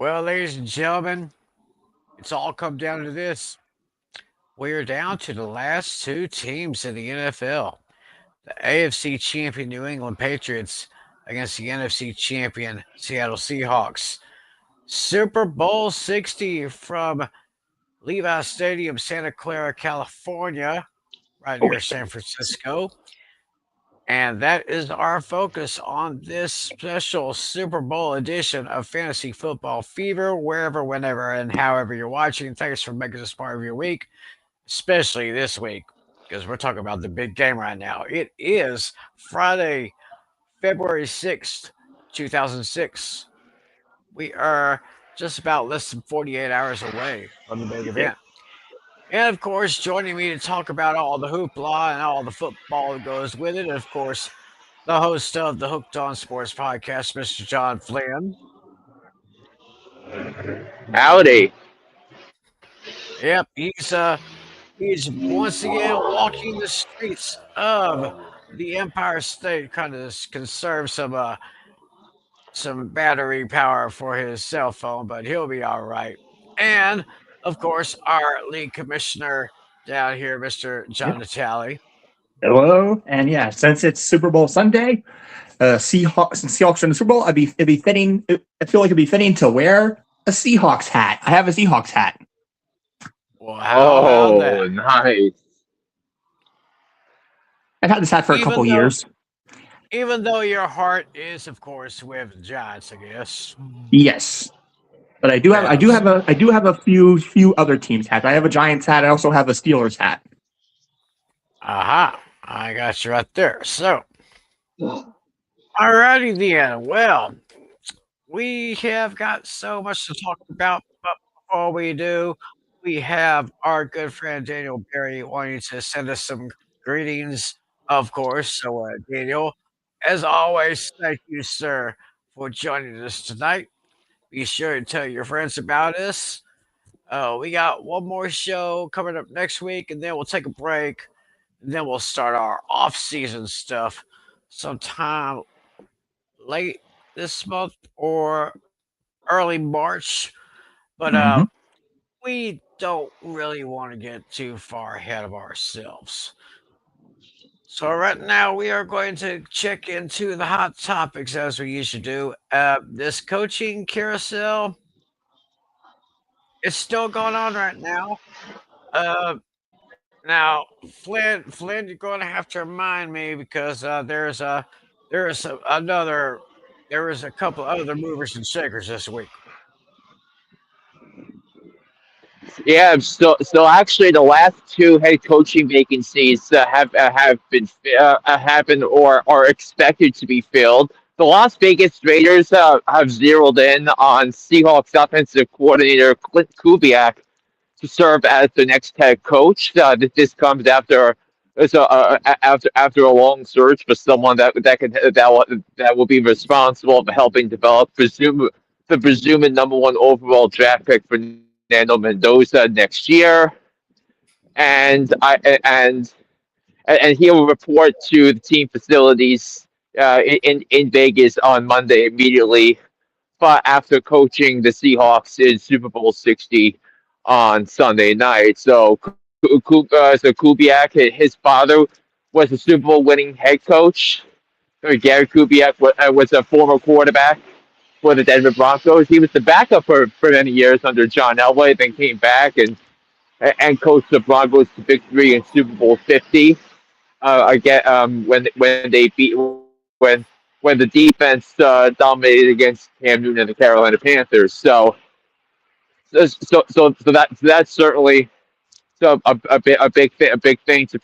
Well, ladies and gentlemen, it's all come down to this. We're down to the last two teams in the NFL. The AFC champion New England Patriots against the NFC champion Seattle Seahawks. Super Bowl 60 from Levi Stadium, Santa Clara, California, right Oh, near San Francisco. And that is our focus on this special Super Bowl edition of Fantasy Football Fever, wherever, whenever, and however you're watching. Thanks for making this part of your week, especially this week, because we're talking about the big game right now. It is Friday, February 6th, 2006. We are just about less than 48 hours away from the big yeah. event. And of course, joining me to talk about all the hoopla and all the football that goes with it, of course, the host of the Hooked on Sports podcast, Mr. John Flynn. Howdy. Yep, he's once again walking the streets of the Empire State, kind of conserve some battery power for his cell phone, but he'll be all right. And of course, our league commissioner down here, Mr. John Yep. Natale. Hello, and yeah, since it's Super Bowl Sunday, Seahawks in the Super Bowl, it'd be fitting. I feel like it'd be fitting to wear a Seahawks hat. I have a Seahawks hat. Well, how about that? Nice. I've had this hat for a Even couple though years. even though your heart is, of course, with the Giants, I guess. Yes, but Yes. I do have a few other teams' hats. I have a Giants hat. I also have a Steelers hat. Aha. I got you right there. So, alrighty then. Well, we have got so much to talk about, but before we do, we have our good friend Daniel Berry wanting to send us some greetings, of course. So, Daniel, as always, thank you, sir, for joining us tonight. Be sure to tell your friends about us. We got one more show coming up next week, and then we'll take a break, and then we'll start our off-season stuff sometime late this month or early March. But Hmm. we don't really want to get too far ahead of ourselves. So right now we are going to check into the hot topics as we usually do. This coaching carousel is still going on right now. Uh, Now, Flynn, you're going to have to remind me because there is another there is a couple other movers and shakers this week. Yeah, so actually, the last two head coaching vacancies have been happened or are expected to be filled. The Las Vegas Raiders have zeroed in on Seahawks offensive coordinator Clint Kubiak to serve as the next head coach. This comes after a long search for someone that will be responsible for helping develop the presumed number one overall draft pick for Fernando Mendoza next year, and I and he will report to the team facilities in Vegas on Monday immediately, but after coaching the Seahawks in Super Bowl 60 on Sunday night. So Kubiak, his father was a Super Bowl winning head coach. Gary Kubiak was a former quarterback for the Denver Broncos. He was the backup for many years under John Elway, then came back and coached the Broncos to victory in Super Bowl 50. Again, when they beat when when the defense dominated against Cam Newton and the Carolina Panthers. That's certainly a big thing to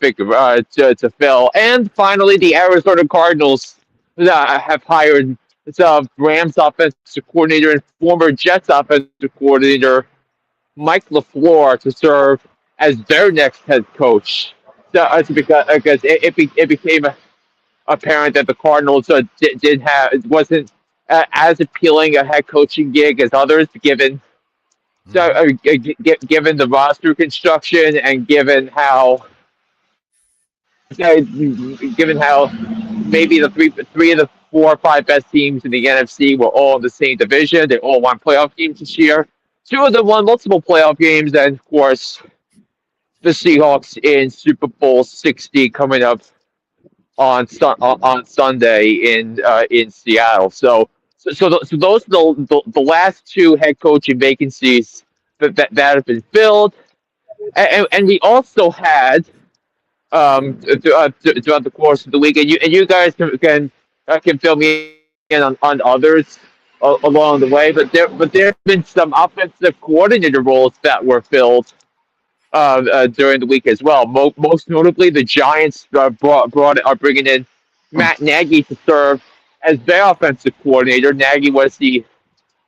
fill. And finally, the Arizona Cardinals have hired Rams offensive coordinator and former Jets offensive coordinator Mike LaFleur to serve as their next head coach. Because it became apparent that the Cardinals did have it wasn't as appealing a head coaching gig as others, Hmm. given the roster construction and given how maybe the three of the 4 or 5 best teams in the NFC were all in the same division. They all won playoff games this year. 2 of them won multiple playoff games, and of course, the Seahawks in Super Bowl 60 coming up on Sunday in Seattle. So those are the last 2 head coaching vacancies that have been filled, and we also had throughout the course of the week, and you guys can fill me in on others along the way, but there have been some offensive coordinator roles that were filled during the week as well. Most notably, the Giants are bringing in Matt Nagy to serve as their offensive coordinator. Nagy was the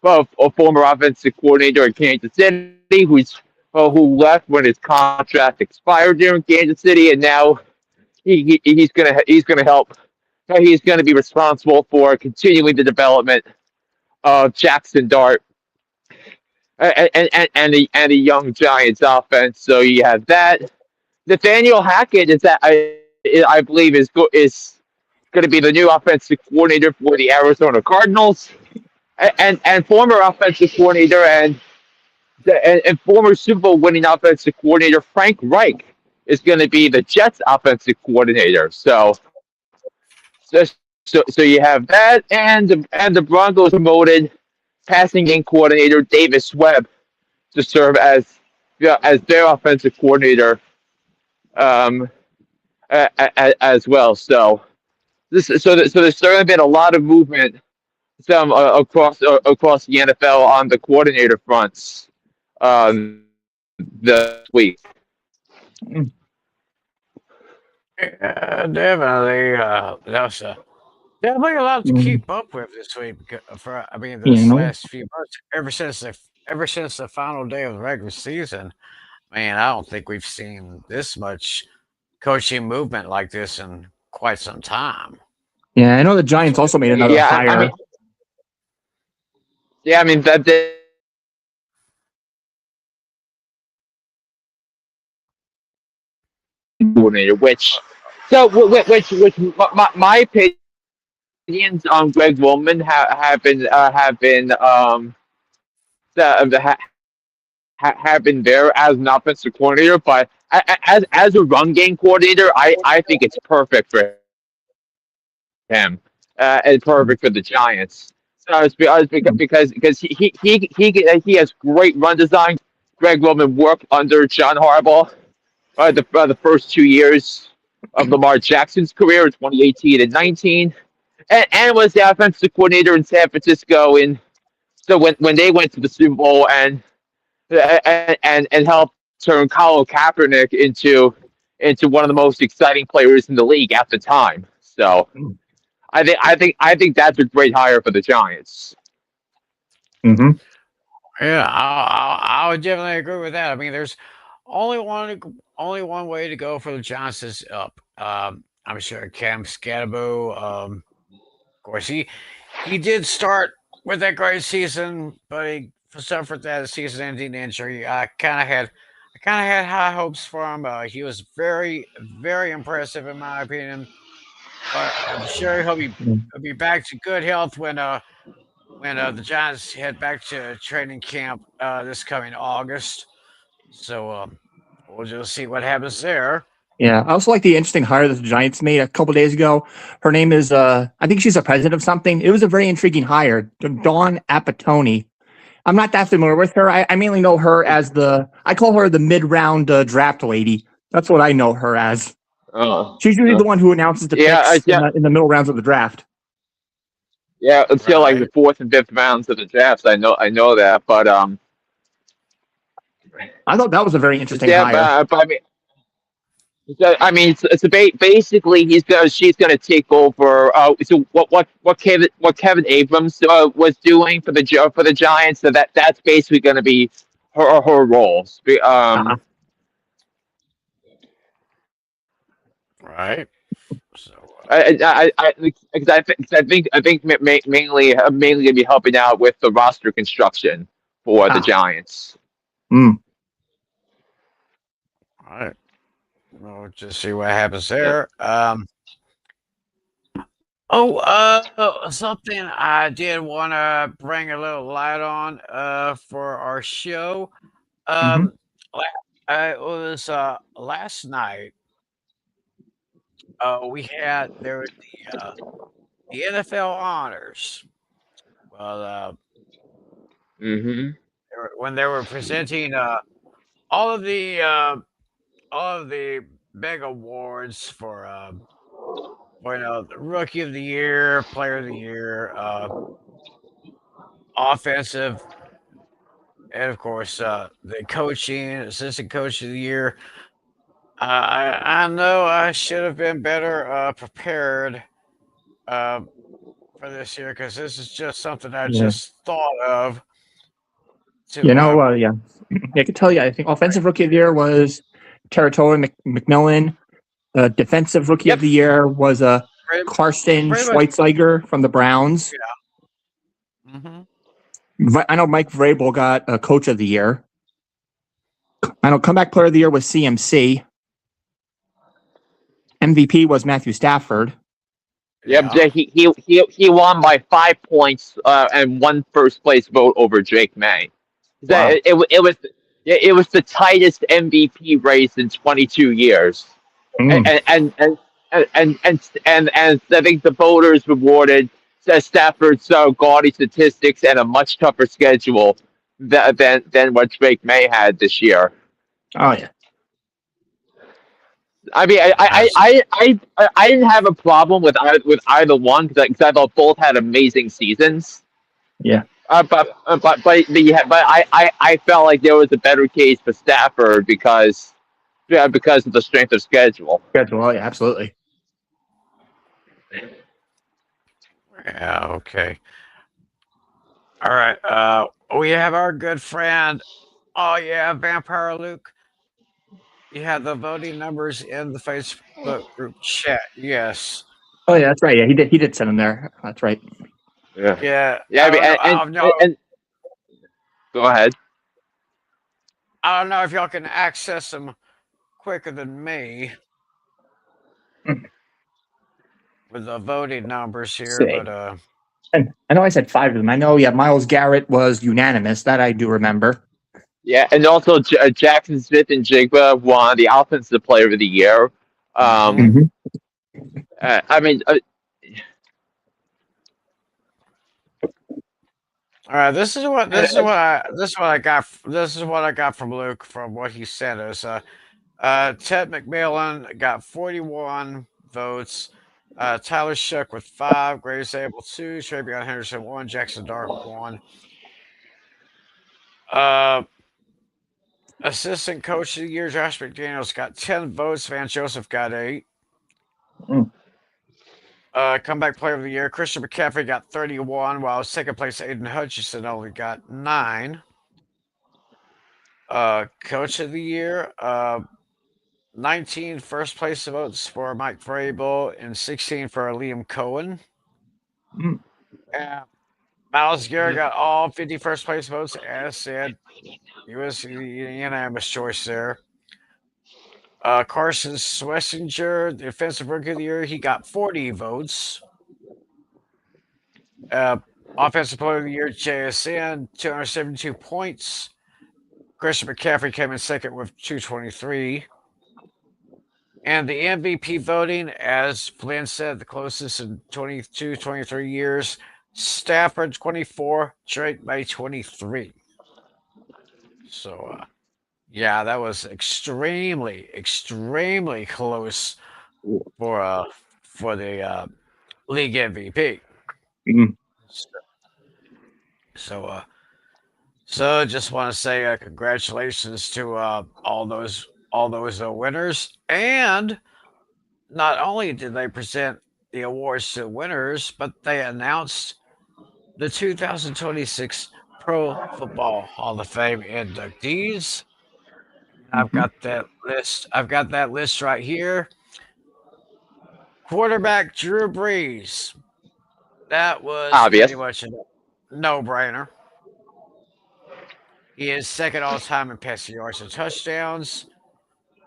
a former offensive coordinator in Kansas City, who left when his contract expired there in Kansas City, and now he's gonna help. He's going to be responsible for continuing the development of Jackson Dart and the young Giants offense. So you have that. Nathaniel Hackett I believe is going to be the new offensive coordinator for the Arizona Cardinals, and former offensive coordinator and former Super Bowl winning offensive coordinator Frank Reich is going to be the Jets offensive coordinator. So so you have that, and the Broncos promoted passing game coordinator Davis Webb to serve as their offensive coordinator um, as well. So there's certainly been a lot of movement across the NFL on the coordinator fronts this week. Yeah, definitely. That's definitely a lot to Mm. keep up with this week. I mean, You this know, last few months, ever since the final day of the regular season. Man, I don't think we've seen this much coaching movement like this in quite some time. yeah, I know the Giants So, also made another Yeah, hire. I mean that coordinator, which my opinions on Greg Roman have been there as an offensive coordinator, but as a run game coordinator, I think it's perfect for him and perfect for the Giants. So it's because he has great run design. Greg Roman worked under John Harbaugh the first 2 years of Lamar Jackson's career in 2018 and 19, and was the offensive coordinator in San Francisco. So when they went to the Super Bowl and helped turn Colin Kaepernick into one of the most exciting players in the league at the time. So I think that's a great hire for the Giants. Mm-hmm. yeah, I would definitely agree with that. I mean, there's only one way to go for the Johnsons up. I'm sure Cam Scadaboo. Of course, he did start with that great season, but he suffered that season-ending injury. I kind of had high hopes for him. He was very, very impressive in my opinion. But I'm sure he'll be back to good health when the Giants head back to training camp this coming August. So we'll just see what happens there. Yeah, I also like the interesting hire that the Giants made a couple days ago. Her name is, I think she's a president of something. It was a very intriguing hire, Dawn Apatoni. I'm not that familiar with her. I mainly know her as I call her the mid-round draft lady. That's what I know her as. Uh, She's usually uh, the one who announces the yeah, picks in the middle rounds of the draft. yeah. Until like the Right. fourth and fifth rounds of the drafts, I know that, but I thought that was a very interesting yeah, hire. but I mean, basically she's gonna take over. So what Kevin Abrams was doing for the Giants. So that's basically gonna be her role. Uh-huh. Right. So Because I think mainly gonna be helping out with the roster construction for the Ah. Giants. Mm. all right. We'll just see what happens Yeah. there. Oh, something I did want to bring a little light on for our show. Hmm. Um, it was last night. We had there was the NFL honors. Well, Hmm. when they were presenting all of the uh, all of the big awards for the rookie of the year, player of the year, offensive, and of course the coaching assistant coach of the year. I know I should have been better prepared uh, for this year because this is just something I Yeah. just thought of You to know, yeah. I can tell you, I think offensive rookie of the year was Territory McMillan. Defensive rookie of Yep. the year was pretty, Karsten pretty much. Schweitziger from the Browns. Yeah. I know Mike Vrabel got coach of the year. I know comeback player of the year was CMC. MVP was Matthew Stafford. Yep. Yeah. He won by 5 points and won first place vote over Drake May. Wow. It was it was the tightest MVP race in 22 years. and Mm. and and and and I think the voters rewarded Stafford's gaudy statistics and a much tougher schedule than what Drake May had this year. Oh yeah. I mean, That's, I didn't have a problem with either one because I thought both had amazing seasons. Yeah. But I felt like there was a better case for Stafford because of the strength of schedule. Schedule. Oh yeah, absolutely. yeah. Okay. All right. We have our good friend. Oh yeah, Vampire Luke. You have the voting numbers in the Facebook group chat. Yes. Oh yeah, that's right. Yeah, he did send him there. That's right. Yeah, Yeah. yeah. I I mean, don't know. I don't know. and go ahead. I don't know if y'all can access them quicker than me Mm. with the voting numbers Let's here, see. but And I know I said five of them. I know. Yeah, Miles Garrett was unanimous. That I do remember. Yeah, and also Jackson Smith and Jigba won the Offensive Player of the Year. mhm. Um, Hmm. I mean, All right. This is what I got. This is what I got from Luke from what he sent us. Ted McMillan got 41 votes. Tyler Shook with 5, Graves Abel 2, Travion Henderson 1, Jackson Dart 1. Uh, Assistant Coach of the Year, Josh McDaniels got 10 votes. Van Joseph got 8. Mm. Comeback Player of the Year, Christian McCaffrey got 31, while second place Aiden Hutchinson only got 9. Coach of the Year, 19 first place votes for Mike Vrabel and 16 for Liam Cohen. Mm. Miles Garrett got all 50 first place votes, as said. He was the unanimous choice there. Carson Schlesinger, the Defensive Rookie of the Year, he got 40 votes. Offensive Player of the Year, JSN, 272 points. Christian McCaffrey came in second with 223. And the MVP voting, as Flynn said, the closest in 22, 23 years. Stafford 24, Drake May 23. So, yeah, that was extremely, extremely close for the league MVP. Mm. So, so just want to say congratulations to all those winners. And not only did they present the awards to winners, but they announced the 2026 Pro Football Hall of Fame inductees. I've Hmm. got that list. I've got that list right here. Quarterback Drew Brees. That was pretty obvious. much a no-brainer. He is second all time in passing yards and touchdowns,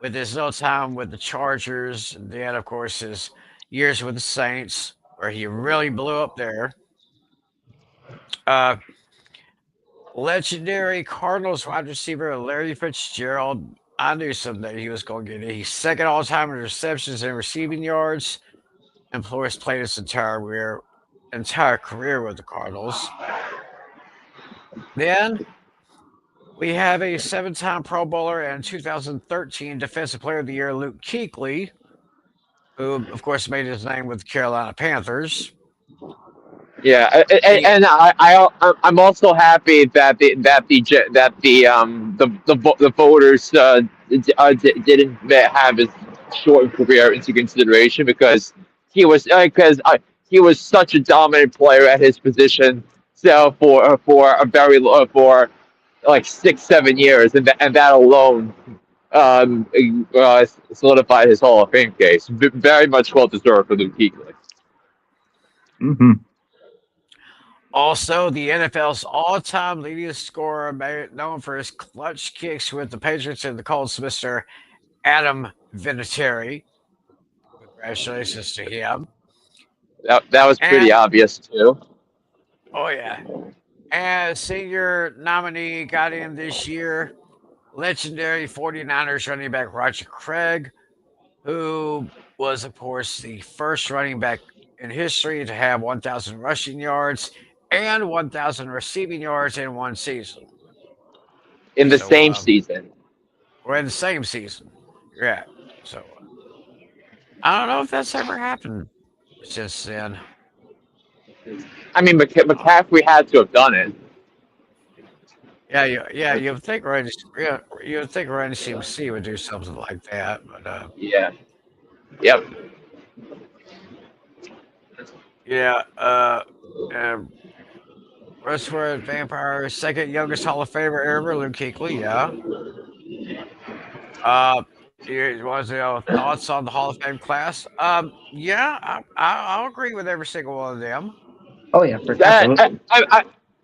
with his little time with the Chargers, and then of course his years with the Saints. where he really blew up there. Uh, Legendary Cardinals wide receiver Larry Fitzgerald. I knew someday he was going to get it. He's second all time in receptions and receiving yards, and Flores played his entire career with the Cardinals. Then we have a 7-time Pro Bowler and 2013 Defensive Player of the Year Luke Kuechly, who of course made his name with the Carolina Panthers. Yeah, and I'm also happy that the voters didn't have his short career into consideration because he was such a dominant player at his position. So for a very for like 6 7 years, and that alone solidified his Hall of Fame case. Very much well deserved for Luke Kuechly. Hmm. Also, the NFL's all-time leading scorer, known for his clutch kicks with the Patriots and the Colts, Mr. Adam Vinatieri. Congratulations to him. That was pretty And obvious too. oh yeah, and senior nominee got in this year, legendary 49ers running back Roger Craig, who was, of course, the first running back in history to have 1,000 rushing yards and 1,000 receiving yards in one season. In the So same season. we're in the same season. Yeah. So I don't know if that's ever happened since then. I mean, Uh, McCaffrey had to have done it. yeah. You would think Randy CMC would do something like that, but Yeah. Yep. yeah. Uh, Westwood Vampire, second youngest Hall of Famer ever, Luke Kuechly. Yeah. Uh, you want to know thoughts on the Hall of Fame class? Yeah, I'll agree with every single one of them. Oh yeah, for That absolutely.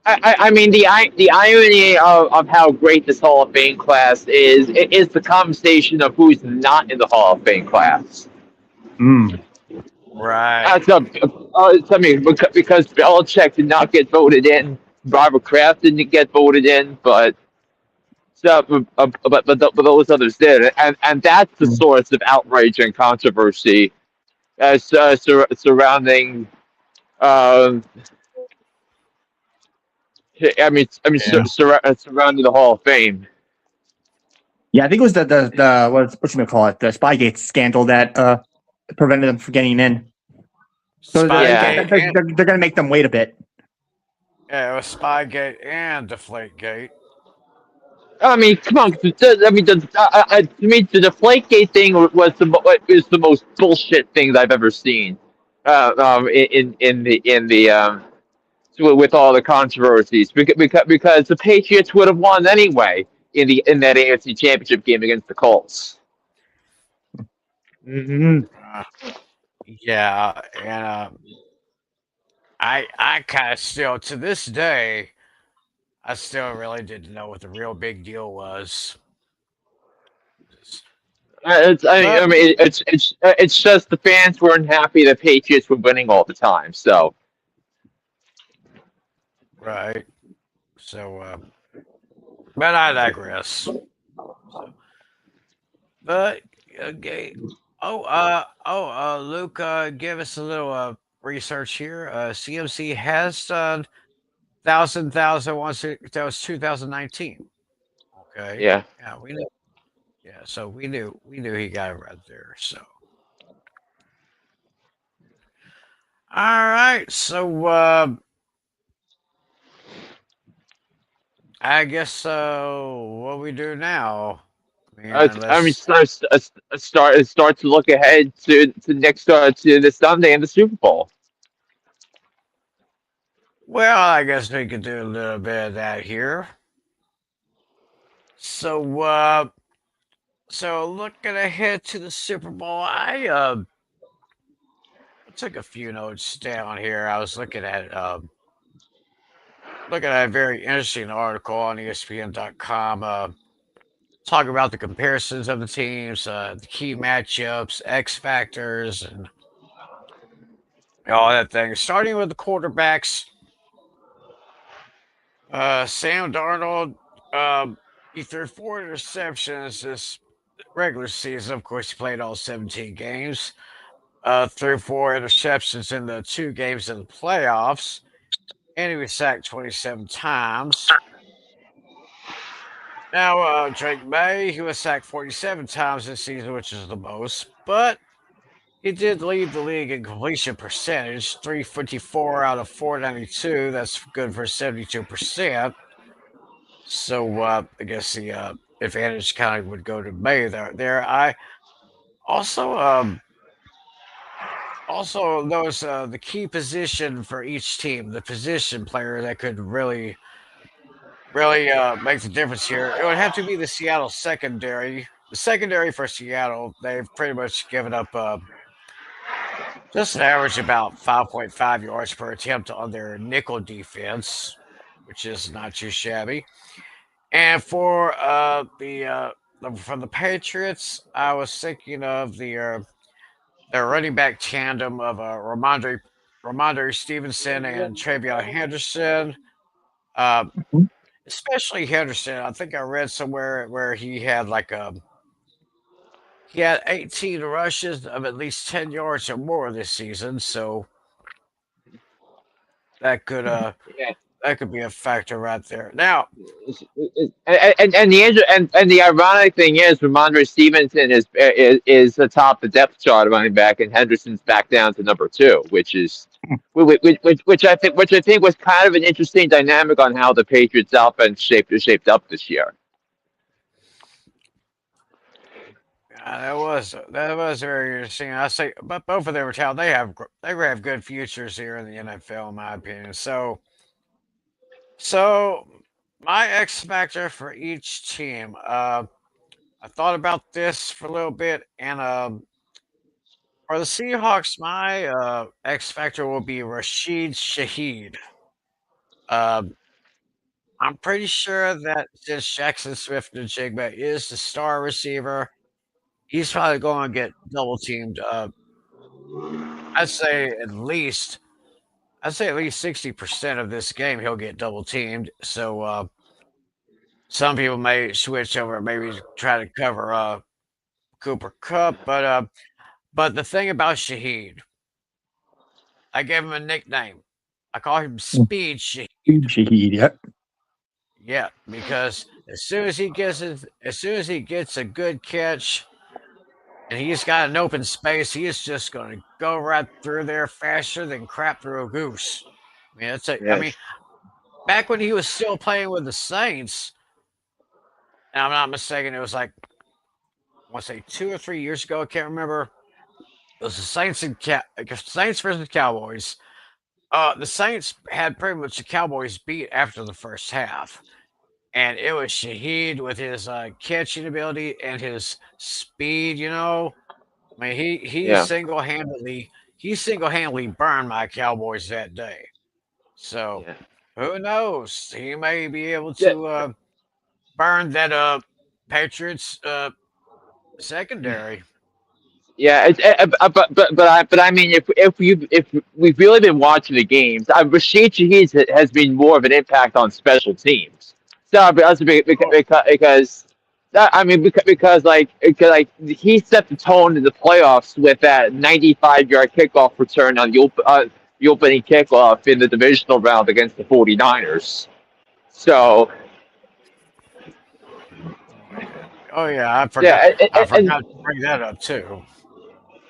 I mean the irony of how great this Hall of Fame class is the conversation of who's not in the Hall of Fame class. Mm. Right. That's a, I mean because Belichick did not get voted in, Robert Kraft didn't get voted in, but but those others did, and that's the Mm. source of outrage and controversy surrounding. Um, Yeah. surrounding the Hall of Fame. Yeah, I think it was the what you gonna call it, the Spygate scandal that prevented them from getting in. So Yeah, Spygate and they're going to make them wait a bit. yeah, it was Spygate and Deflategate. I mean, come on. To me, the Deflategate thing is the most bullshit thing that I've ever seen. In the with all the controversies, because the Patriots would have won anyway in that AFC Championship game against the Colts. Hmm. Uh, yeah, and I kind of still to this day I still really didn't know what the real big deal was. I But mean, it's just the fans weren't happy the Patriots were winning all the time. So right, so but I digress. So, but okay. Luke, give us a little research here. CMC has done thousand once. That was 2019. Okay. yeah. Yeah, we knew. Yeah, so we knew he got it right there. So all right. So I guess what we do now? I mean, I mean, unless start to look ahead to next to this Sunday in the Super Bowl. well, I guess we could do a little bit of that here. So so looking ahead to the Super Bowl, I took a few notes down here. I was looking at a very interesting article on ESPN.com. Talk about the comparisons of the teams, the key matchups, X factors, and all that thing. Starting with the quarterbacks, Sam Darnold, he threw 4 interceptions this regular season. Of course, he played all 17 games. Threw 4 interceptions in the 2 games in the playoffs, and he was sacked 27 times. Now, Drake May, he was sacked 47 times this season, which is the most, but he did lead the league in completion percentage, 354 out of 492. That's good for 72%. So I guess the advantage kind of would go to May there. I also also notice the key position for each team, the position player that could really make the difference here. It would have to be the Seattle secondary. The secondary for Seattle, they've pretty much given up just an average about 5.5 yards per attempt on their nickel defense, which is not too shabby. And for from the Patriots, I was thinking of their running back tandem of Ramondre Stevenson and Travion Henderson. Uh, Mhm. Especially Henderson. I think I read somewhere where he had 18 rushes of at least 10 yards or more this season. So that could uh Yeah. that could be a factor right there. Now, And the ironic thing is, Ramondre Stevenson is atop the depth chart running back, and Henderson's back down to number two, which I think was kind of an interesting dynamic on how the Patriots offense shaped up this year. that was very interesting. I say, but both of them are talented. They have good futures here in the NFL, in my opinion. So my X factor for each team. I thought about this for a little bit, and for the Seahawks, my X factor will be Rashid Shaheed. Um, I'm pretty sure that since Jackson Swift and Jigba is the star receiver, he's probably going to get double teamed. I'd say at least I'd say at least 60% of this game he'll get double teamed. So some people may switch over, maybe try to cover Cooper Cup, but the thing about Shaheed, I gave him a nickname. I call him Speed Shaheed. Shaheed, yep. Yeah, because as soon as he gets a good catch and he's got an open space, he is just going to go right through there faster than crap through a goose. I mean, Yes. back when he was still playing with the Saints, and I'm not mistaken, it was like I want to say 2 or 3 years ago. I can't remember. It was the Saints versus Cowboys. The Saints had pretty much the Cowboys beat after the first half, and it was Shaheed with his catching ability and his speed. I mean, Yeah. he single handedly burned my Cowboys that day. So Yeah. who knows? He may be able Yeah. to burn that Patriots secondary. Yeah, but I mean, if we've really been watching the games, Rashid Shaheed has been more of an impact on special teams. So Oh, because I mean because he set the tone in the playoffs with that 95-yard kickoff return on the opening kickoff in the divisional round against the 49ers. So oh yeah, yeah, I forgot to bring that up too.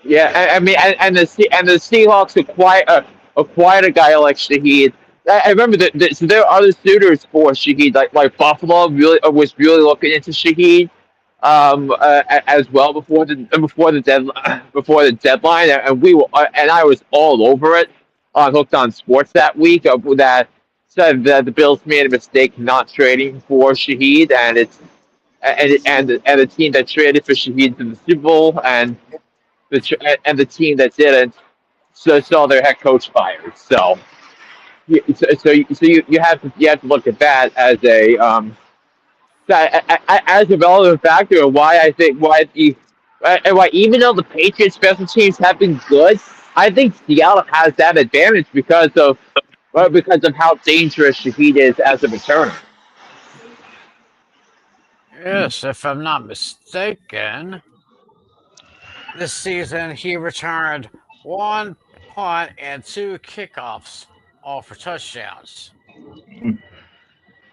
yeah, I mean, and the Seahawks acquired a guy like Shaheed. I remember that so there are other suitors for Shaheed, like Buffalo really was really looking into Shaheed, as well before the deadline, and and I was all over it on Hooked on Sports that week. That said that the Bills made a mistake not trading for Shaheed, and the team that traded for Shaheed to the Super Bowl, and the team that didn't saw their head coach fired. So you have to look at that as a relevant factor of why I think why the and why even though the Patriots special teams have been good, I think Seattle has that advantage because of how dangerous Shaheed is as a returner. Yes, if I'm not mistaken, this season he returned one punt and two kickoffs, all for touchdowns.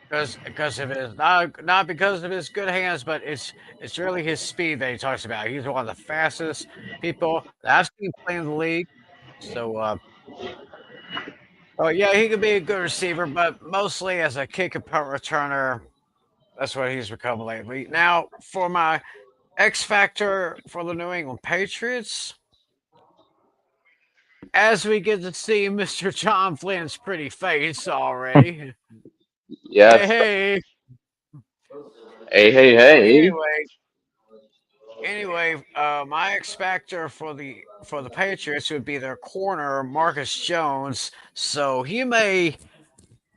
Because of his not because of his good hands, but it's really his speed that he talks about. He's one of the fastest people that I've seen play in the league. So, oh yeah, he could be a good receiver, but mostly as a kick and punt returner. That's what he's become lately. Now, for my X factor for the New England Patriots, as we get to see Mr. John Flynn's pretty face already. Hey, Yes. hey. Hey, hey, hey. Anyway, my X factor for the Patriots would be their corner Marcus Jones. So he may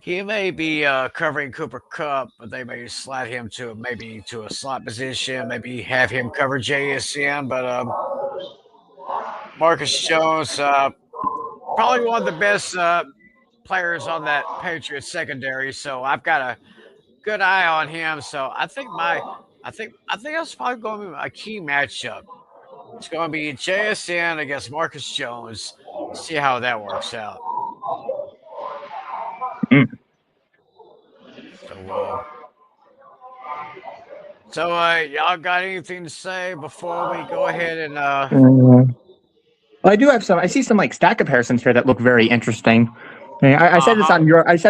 be covering Cooper Cup, but they may slide him to maybe to a slot position, maybe have him cover JSN. But Marcus Jones, probably one of the best players on that Patriots secondary. So I've got a good eye on him. So I think that's probably going to be a key matchup. It's going to be JSN against Marcus Jones. See how that works out. Mm. So, y'all got anything to say before we go ahead and Well, I do have some. I see some like stat comparisons here that look very interesting. I said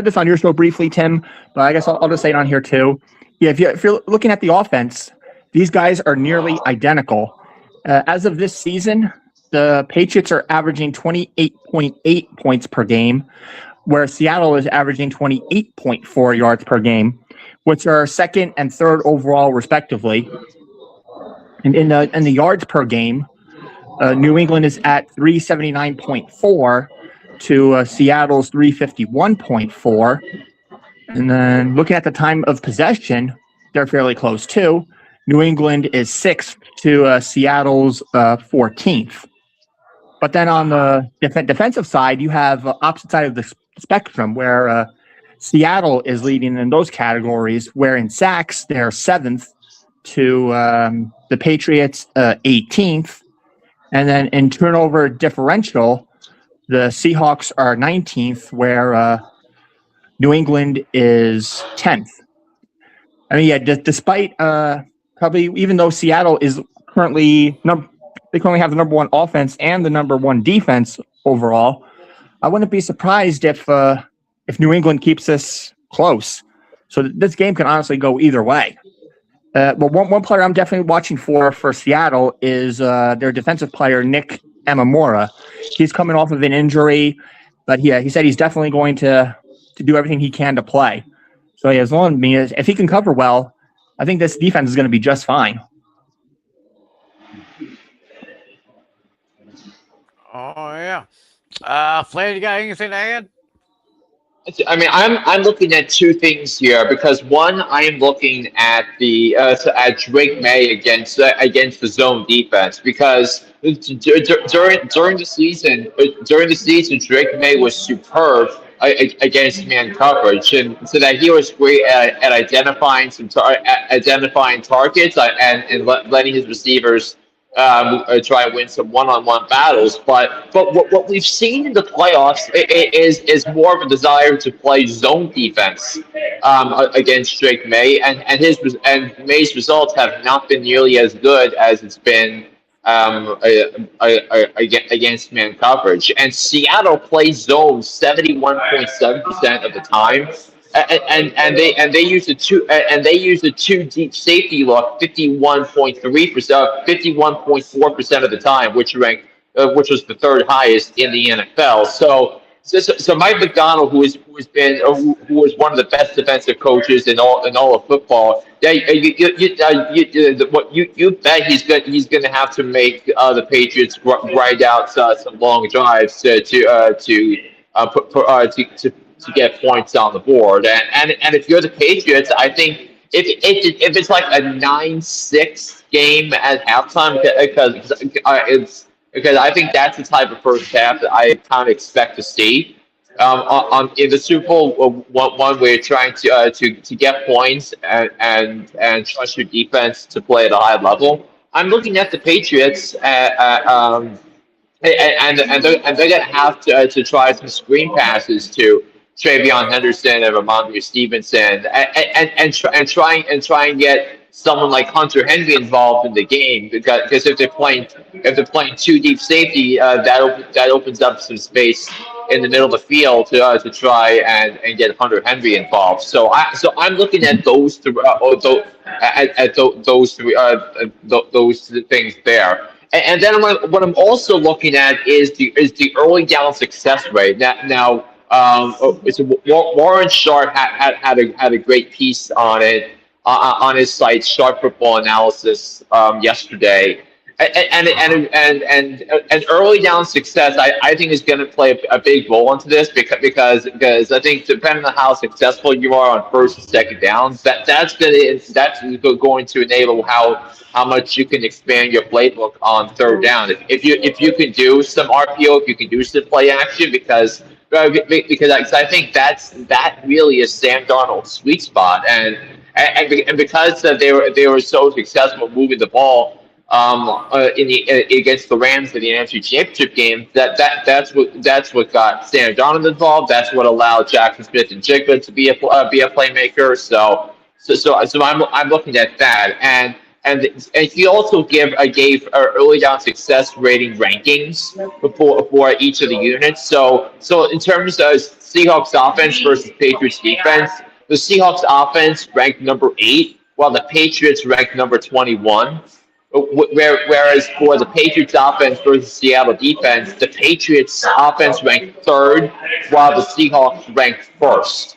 this on your show briefly, Tim, but I guess I'll just say it on here too. Yeah, if you're looking at the offense, these guys are nearly identical. As of this season, the Patriots are averaging 28.8 points per game, where Seattle is averaging 28.4 yards per game, which are second and third overall, respectively. And in the yards per game, New England is at 379.4 to Seattle's 351.4. And then looking at the time of possession, they're fairly close too. New England is 6th to Seattle's 14th. But then on the defensive side, you have opposite side of the spectrum where Seattle is leading in those categories, where in sacks, they're 7th to the Patriots 18th. And then in turnover differential, the Seahawks are 19th, where New England is 10th. I mean, yeah, despite probably, even though Seattle is currently they currently have the number one offense and the number one defense overall, I wouldn't be surprised if New England keeps this close. So this game can honestly go either way. But one player I'm definitely watching for Seattle is their defensive player, Nick Amamura. He's coming off of an injury, but he said he's definitely going to do everything he can to play. So yeah, as long as if he can cover well, I think this defense is going to be just fine. oh yeah. Flynn, you got anything to add? I mean, I'm looking at two things here because one, I am looking at at Drake May against the zone defense because during the season Drake May was superb against man coverage, and so that he was great at identifying identifying targets and letting his receivers try and win some one-on-one battles. But what we've seen in the playoffs is more of a desire to play zone defense against Drake May, and May's results have not been nearly as good as it's been against man coverage. And Seattle plays zone 71.7% of the time. And they use the two deep safety look 51.4% of the time, which was the third highest in the NFL. So Mike Macdonald, who was one of the best defensive coaches in all of football, you bet he's going to have to make the Patriots grind out some long drives to get points on the board. And if you're the Patriots, I think if it's like a 9-6 game at halftime, because because I think that's the type of first half that I kind of expect to see. In the Super Bowl, one where you're trying to get points and trust your defense to play at a high level. I'm looking at the Patriots, and they're gonna have to try some screen passes to Travion Henderson and Ramondre Stevenson, and try and get someone like Hunter Henry involved in the game because if they're playing two deep safety, that opens up some space in the middle of the field to try and get Hunter Henry involved. So I'm looking at those three, those three those things there. And then what I'm also looking at is the early down success rate. Warren Sharp had a great piece on it on his site, Sharp Football Analysis, yesterday. And early down success, I think is going to play a big role into this because I think depending on how successful you are on first and second downs, that's going to enable how much you can expand your playbook on third down. If you can do some RPO, if you can do some play action, because I think that really is Sam Darnold's sweet spot, and because they were so successful moving the ball against the Rams in the NFC Championship game, that's what got Sam Darnold involved. That's what allowed Jackson Smith and Jigba to be a playmaker. So I'm looking at that, and he also gave early down success rating rankings for each of the units. So in terms of Seahawks offense versus Patriots defense, the Seahawks offense ranked number 8, while the Patriots ranked number 21. Whereas for the Patriots offense versus Seattle defense, the Patriots offense ranked 3rd, while the Seahawks ranked 1st.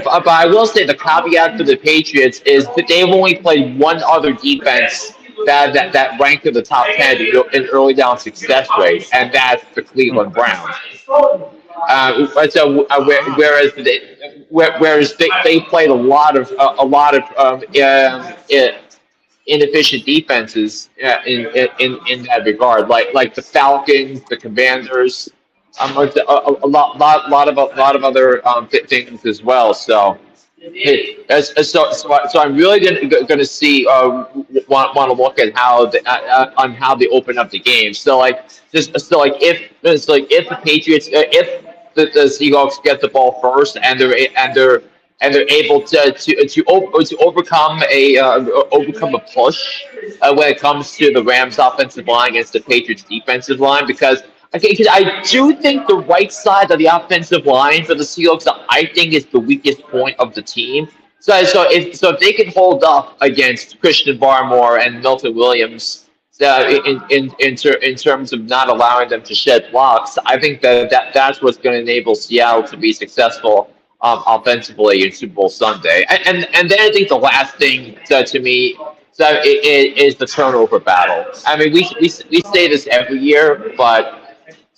But I will say the caveat for the Patriots is that they've only played one other defense that ranked in the top 10 in early down success rate, and that's the Cleveland Browns. Whereas they played a lot of inefficient defenses in that regard, like the Falcons, the Commanders, a lot of other things as well. So I'm really gonna see want to look at on how they open up the game. If the Patriots if the Seahawks get the ball first and they're able to overcome a push when it comes to the Rams offensive line against the Patriots defensive line, because I do think the right side of the offensive line for the Seahawks, I think, is the weakest point of the team. So if they can hold up against Christian Barmore and Milton Williams, in terms of not allowing them to shed blocks, I think that's what's going to enable Seattle to be successful offensively in Super Bowl Sunday. And then I think the last thing to me is the turnover battle. I mean, we say this every year, but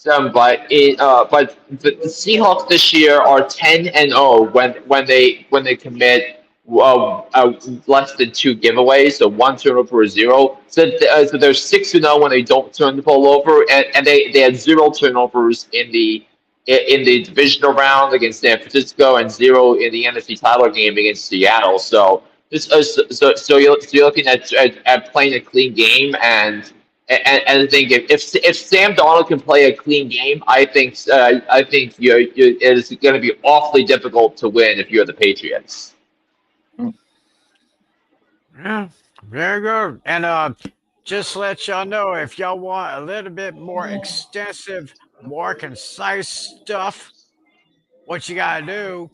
the Seahawks this year are 10-0 when they commit less than 2 giveaways, so 1 turnover or 0. So they're 6-0 when they don't turn the ball over, and they had 0 turnovers in the divisional round against San Francisco and 0 in the NFC title game against Seattle. So you're looking at playing a clean game, and I think if Sam Darnold can play a clean game, I think it's going to be awfully difficult to win if you're the Patriots. Yeah, very good. And just to let y'all know, if y'all want a little bit more extensive, more concise stuff, what you gotta do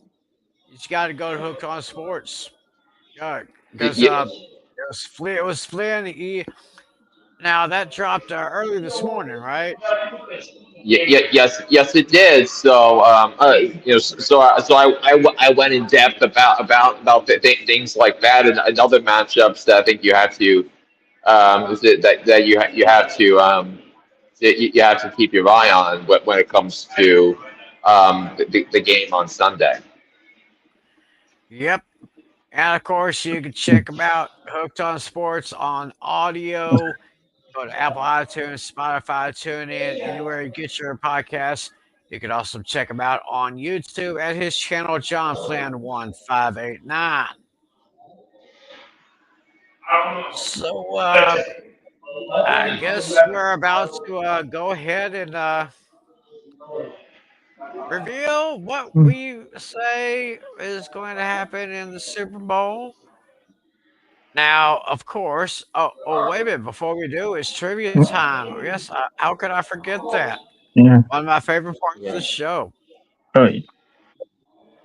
is you gotta go to Hooked on Sports. Because Yeah, it was Flynn. Now that dropped early this morning, right? yes, it did. So I went in depth about things like that and other matchups that I think you have to you have to you have to keep your eye on when it comes to the game on Sunday. Yep. And of course, you can check them out Hooked on Sports on audio. go to Apple iTunes, Spotify, TuneIn, anywhere you get your podcasts. You can also check him out on YouTube at his channel, John Flynn 1589. So I guess we're about to go ahead and reveal what Hmm. we say is going to happen in the Super Bowl. Now, of course, wait a minute. Before we do, it's trivia time. Yes, how could I forget that? Yeah. One of my favorite parts of Yeah. the show. Oh,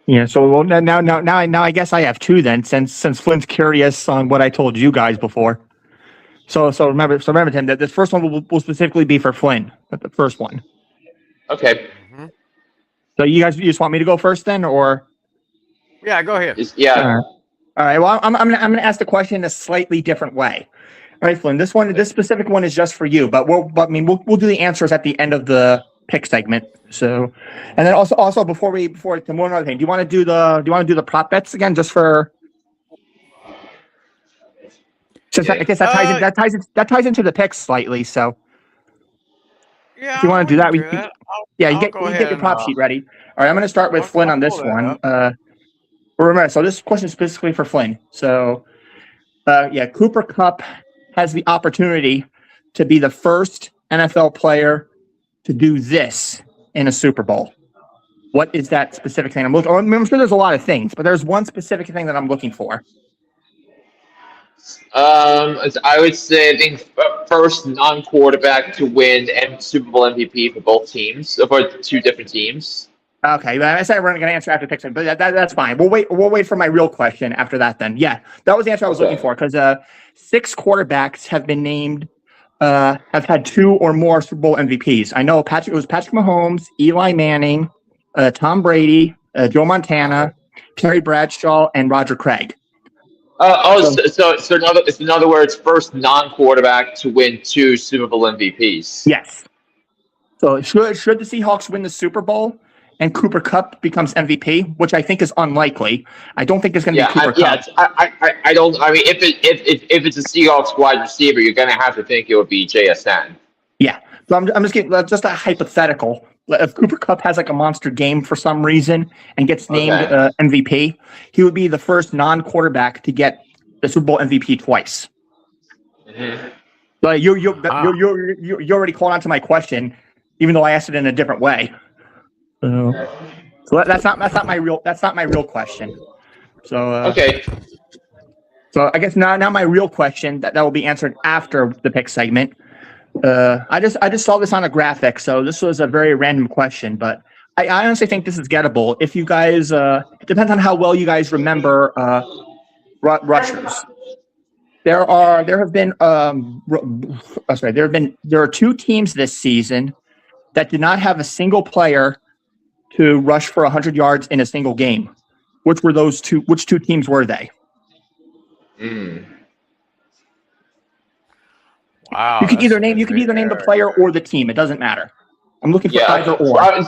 yeah. So well, now I guess I have two then, since Flynn's curious on what I told you guys before. So remember, Tim, that this first one will specifically be for Flynn. The first one. Okay. Mhm. So you just want me to go first then, or? Yeah, go ahead. Yeah. All right. Well, I'm gonna ask the question in a slightly different way. All right, Flynn. This specific one is just for you, but we'll do the answers at the end of the pick segment. So, and then also before one other thing, do you want to do the prop bets again, just for? Since I guess that ties into the picks slightly. So Yeah, if you want to do that, you I'll get go you ahead get your prop and, sheet ready. All right, I'm going to start with Flynn on this pull that one. Remember, so this question is specifically for Flynn. So, Cooper Kupp has the opportunity to be the first NFL player to do this in a Super Bowl. What is that specific thing? I'm sure there's a lot of things, but there's one specific thing that I'm looking for. I would say I think first non-quarterback to win Super Bowl MVP for both teams, for two different teams. Okay, but I said we're going to answer after picks, but that's fine. We'll wait for my real question after that. Then, yeah, that was the answer I was looking for, because 6 quarterbacks have been named, have had 2 or more Super Bowl MVPs. I know it was Patrick Mahomes, Eli Manning, Tom Brady, Joe Montana, Terry Bradshaw, and Roger Craig. So in other words, first non-quarterback to win 2 Super Bowl MVPs. Yes. So should the Seahawks win the Super Bowl and Cooper Kupp becomes MVP, which I think is unlikely, I don't think it's going to be Cooper Kupp. I don't. I mean, if it's a Seahawks wide receiver, you're going to have to think it would be JSN. Yeah. So I'm just getting just a hypothetical. If Cooper Kupp has like a monster game for some reason and gets named MVP, he would be the first non-quarterback to get the Super Bowl MVP twice. Mm-hmm. But you already called on to my question, even though I asked it in a different way. So that's not my real question. So okay. So I guess now my real question that will be answered after the pick segment. I just saw this on a graphic, so this was a very random question, but I honestly think this is gettable. If you guys, it depends on how well you guys remember rushers. There are 2 teams this season that did not have a single player to rush for 100 yards in a single game. Which were those two? Which 2 teams were they? Wow. You can either name the player or the team. It doesn't matter. I'm looking for either or. I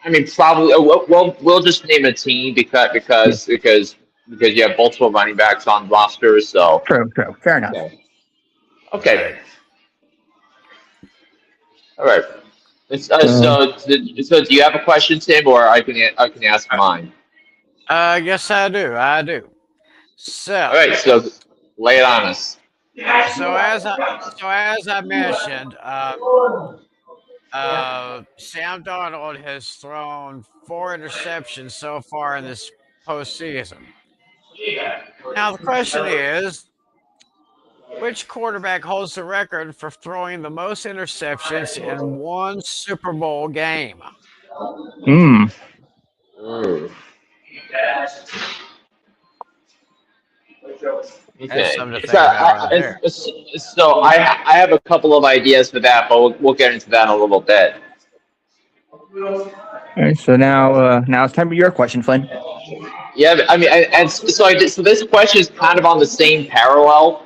mean, probably we'll just name a team because you have multiple running backs on rosters. So True. Fair enough. Okay. All right. So do you have a question, Tim, or I can ask mine? Yes, I do. So. All right. So lay it on us. So as I mentioned, Sam Darnold has thrown 4 interceptions so far in this postseason. Now the question is, which quarterback holds the record for throwing the most interceptions in one Super Bowl game? Okay. Something to think about right there. So I have a couple of ideas for that, but we'll get into that in a little bit. All right. So now it's time for your question, Flynn. Yeah, I mean, so this question is kind of on the same parallel.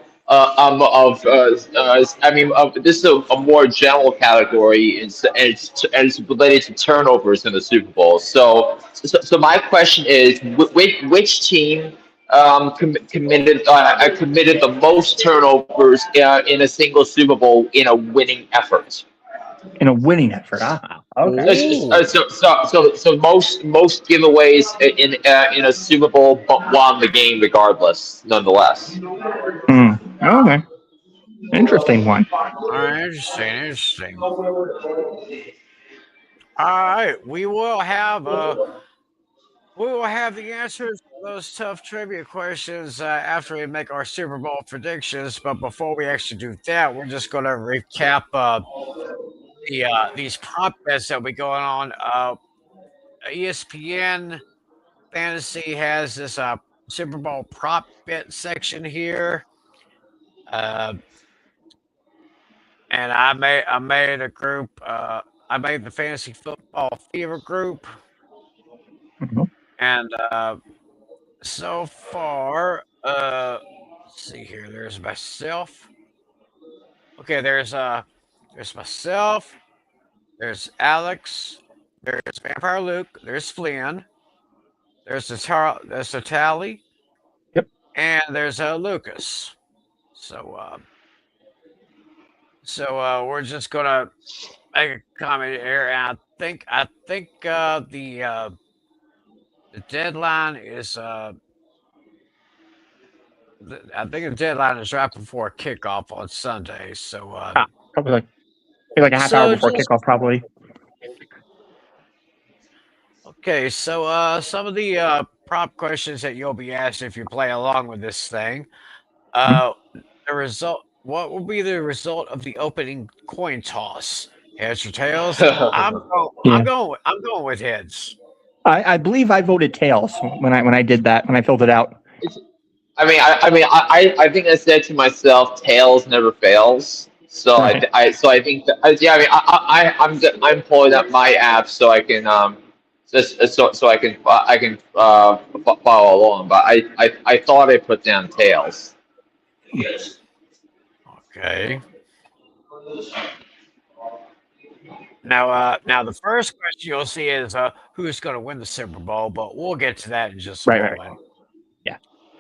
This is a more general category, and it's related to turnovers in the Super Bowl. So my question is, which team committed the most turnovers in a single Super Bowl in a winning effort. In a winning effort. Ah, okay. Ooh. So most giveaways in a Super Bowl but won the game regardless, nonetheless. Okay. Interesting one. All right, interesting. All right, we will have the answers to those tough trivia questions after we make our Super Bowl predictions. But before we actually do that, we're just going to recap these prop bets that we going on. ESPN Fantasy has this Super Bowl prop bet section here, and I made a group. I made the Fantasy Football Fever group, Mhm. and so far, let's see here. There's myself. Okay, there's myself. There's Alex. There's Vampire Luke. There's Flynn. There's the Tally. Yep. And there's Lucas. So we're just gonna make a comment here, and I think the deadline is I think the deadline is right before kickoff on Sunday. So Probably like a half hour before kickoff, probably. okay, so some of the prop questions that you'll be asked if you play along with this thing. The result. What will be the result of the opening coin toss? Heads or tails? I'm going with heads. I believe I voted tails when I did that, when I filled it out. I think I said to myself, tails never fails. So Right. I think that, yeah. I'm pulling up my app so I can I can follow along. But I thought I put down tails. Okay. Now the first question you'll see is who's going to win the Super Bowl, but we'll get to that in just a Right. moment.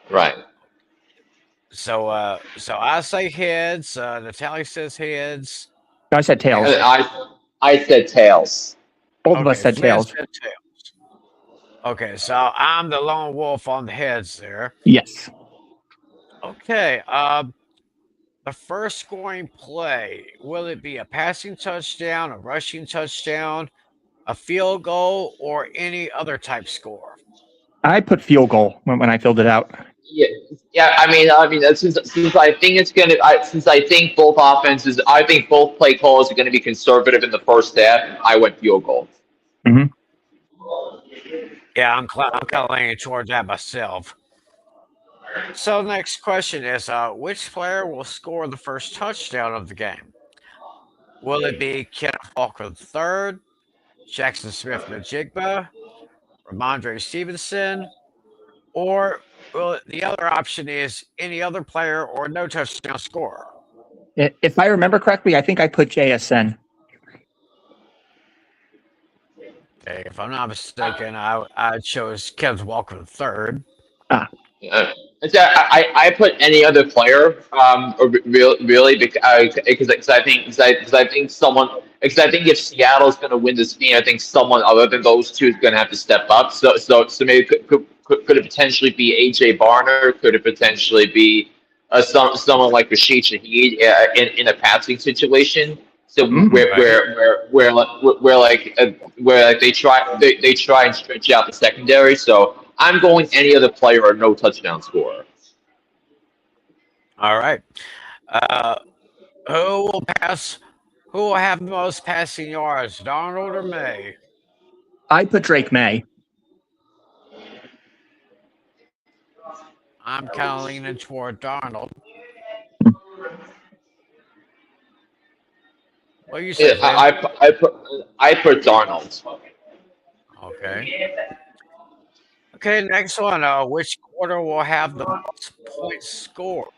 Right. So I say heads. Natalie says heads. I said tails. I said tails. Both of us said Flynn tails. said tails. Okay, so I'm the lone wolf on the heads there. Yes. Okay. The first scoring play, will it be a passing touchdown, a rushing touchdown, a field goal, or any other type score? I put field goal when I filled it out. Yeah. Since I think it's gonna, since I think both offenses, I think both play calls are going to be conservative in the first half. I went field goal. Yeah, I'm kind of leaning towards that myself. So the next question is, which player will score the first touchdown of the game? Will it be Kenneth Walker III, Jackson Smith-Njigba, Ramondre Stevenson, or the other option is any other player or no touchdown scorer? If I remember correctly, I think I put JSN. Okay, if I'm not mistaken, I chose Kenneth Walker III. I put any other player, really, because I think if Seattle's going to win this game, I think someone other than those two is going to have to step up. So maybe could it potentially be AJ Barner? Could it potentially be someone like Rashid Shaheed in a passing situation? So where they try and stretch out the secondary. So I'm going any other player or no touchdown scorer. All right. Who will pass? Who will have the most passing yards, Darnold or May? I put Drake May. I'm kind of leaning toward Darnold. What do you say? I put Darnold. Okay. Okay, next one. Which quarter will have the most points scored?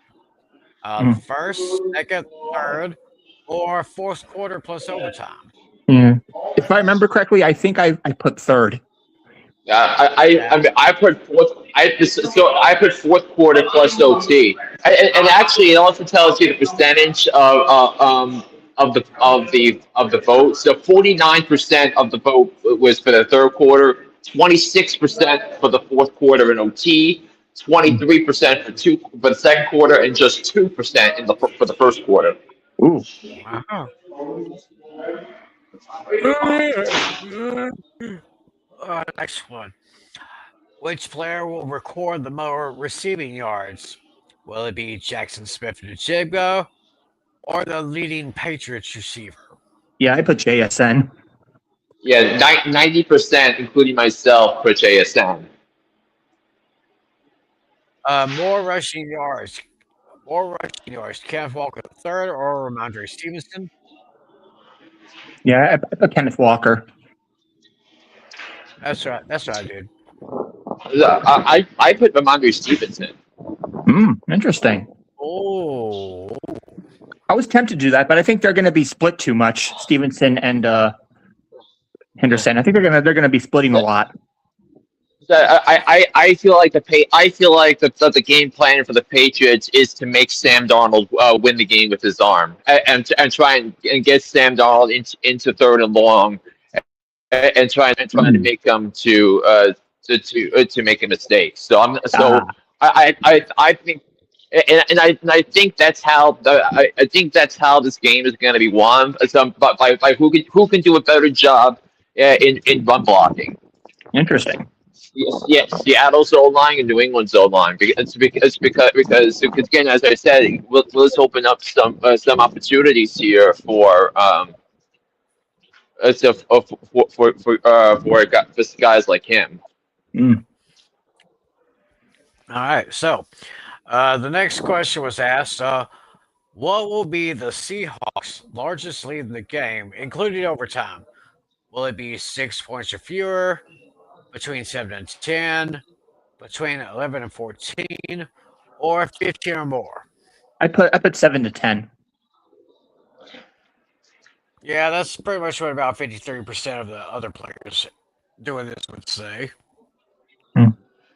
First, second, third, or fourth quarter plus overtime? Yeah. If I remember correctly, I think I put third. I put fourth. I put fourth quarter plus OT, and actually it also tells you the percentage of the vote. So 49% of the vote was for the third quarter, 26% for the fourth quarter in OT, 23% for the second quarter, and just 2% for the first quarter. Ooh. Wow. Next one. Which player will record the more receiving yards? Will it be Jackson Smith-Njigba or the leading Patriots receiver? Yeah, I put JSN. Yeah, 90%, including myself, for JSN. More rushing yards. More rushing yards. Kenneth Walker III or Ramondre Stevenson? Yeah, I put Kenneth Walker. That's right. That's what I did. I put Ramondre Stevenson. Interesting. Oh. I was tempted to do that, but I think they're going to be split too much, Stevenson and Henderson. I think they're gonna be splitting a lot. I feel like the game plan for the Patriots is to make Sam Darnold win the game with his arm and try and get Sam Darnold into third and long and try to make him to make a mistake. So I think. And I think that's how I think that's how this game is going to be won. But by who can do a better job in run blocking. Interesting. Yeah, Seattle's O line and New England's O line. Because again, as I said, let's open up some opportunities here for guys like him. All right. So the next question was asked. What will be the Seahawks' largest lead in the game, including overtime? Will it be 6 points or fewer, between 7 and 10, between 11 and 14, or 15 or more? I put 7 to 10. Yeah, that's pretty much what about 53% of the other players doing this would say.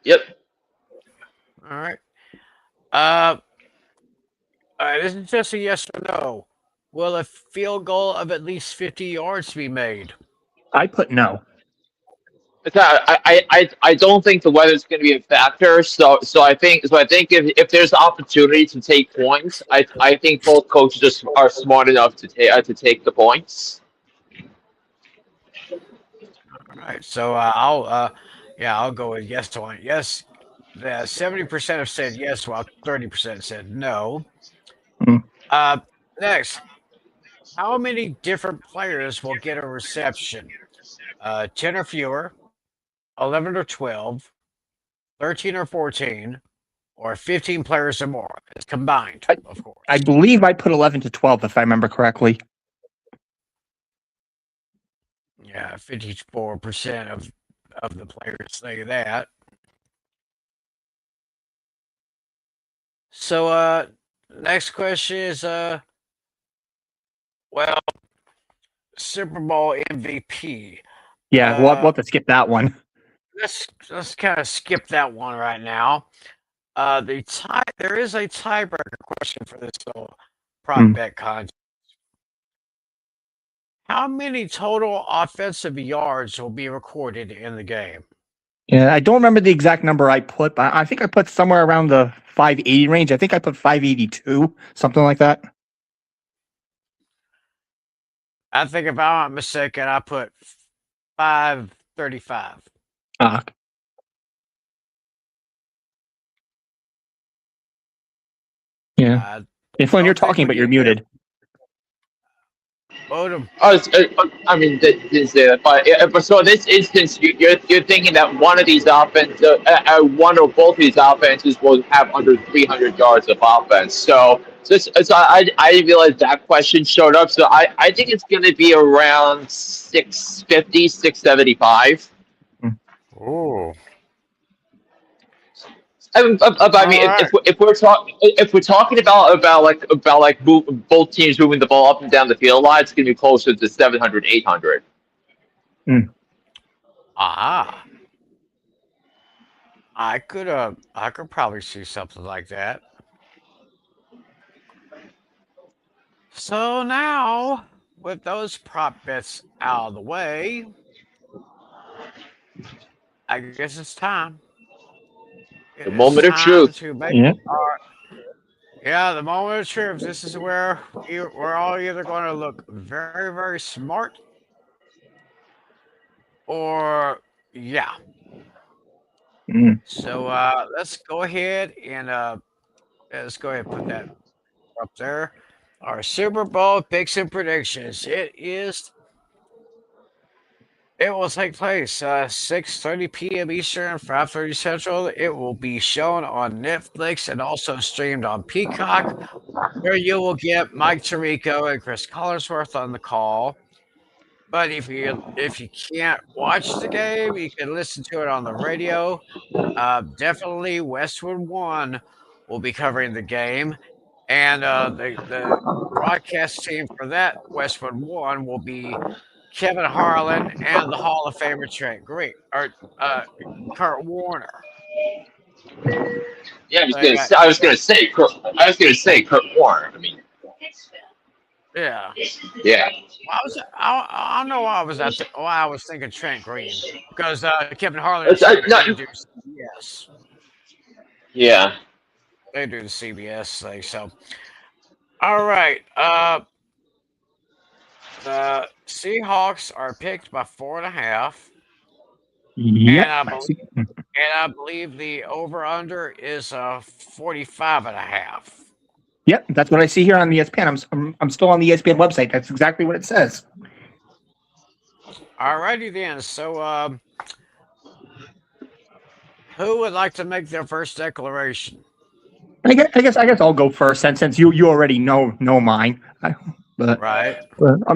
Yep. All right. This is just a yes or no. Will a field goal of at least 50 yards be made? I put no. I don't think the weather's going to be a factor. So I think if there's opportunity to take points, I think both coaches are smart enough to take the points. All right. So I'll go with yes to one. Yes. 70% have said yes, while 30% said no. Next, how many different players will get a reception? 10 or fewer, 11 or 12, 13 or 14, or 15 players or more. It's combined, of course. I believe I put 11 to 12, if I remember correctly. Yeah, 54% of the players say that. So, next question is, Super Bowl MVP. Yeah, we'll have to skip that one. Let's kind of skip that one right now. There is a tiebreaker question for this prop bet contest. How many total offensive yards will be recorded in the game? Yeah, I don't remember the exact number I put, but I think I put somewhere around the 580 range. I think I put 582, something like that. I think if I'm not mistaken, I put 535. Yeah. If when you're talking, but you're muted. Odom. I mean, but so in this instance, you're thinking that one of these one or both of these offenses will have under 300 yards of offense. So I didn't realize that question showed up. So I think it's going to be around 650, 675. Oh. I mean, if we're talking about both teams moving the ball up and down the field line, it's going to be closer to 700, 800. Aha. I could probably see something like that. So now, with those prop bets out of the way, I guess it's time. The It is moment of time truth. to make Yeah. our yeah, the moment of truth. This is where we're all either going to look very, very smart or yeah. Mm. So let's go ahead and let's go ahead and put that up there. Our Super Bowl picks and predictions. It will take place 6:30 p.m. Eastern, 5:30 Central. It will be shown on Netflix and also streamed on Peacock, where you will get Mike Tirico and Chris Collinsworth on the call. But if you can't watch the game, you can listen to it on the radio. Definitely Westwood One will be covering the game, and the broadcast team for that Westwood One will be Kevin Harlan and the Hall of Famer Trent Green or Kurt Warner. Yeah, They got I was gonna say Kurt Warner. I mean, yeah. yeah. I don't know why I was thinking Trent Green because Kevin Harlan and It's, Trent no, Green do CBS. yeah. They do the CBS thing. So all right. The Seahawks are picked by 4.5, Yep. and I believe the over under is 45.5. Yep, that's what I see here on the ESPN. I'm still on the ESPN website. That's exactly what it says. All righty then. So who would like to make their first declaration? I guess I'll go first since you already know mine. Right.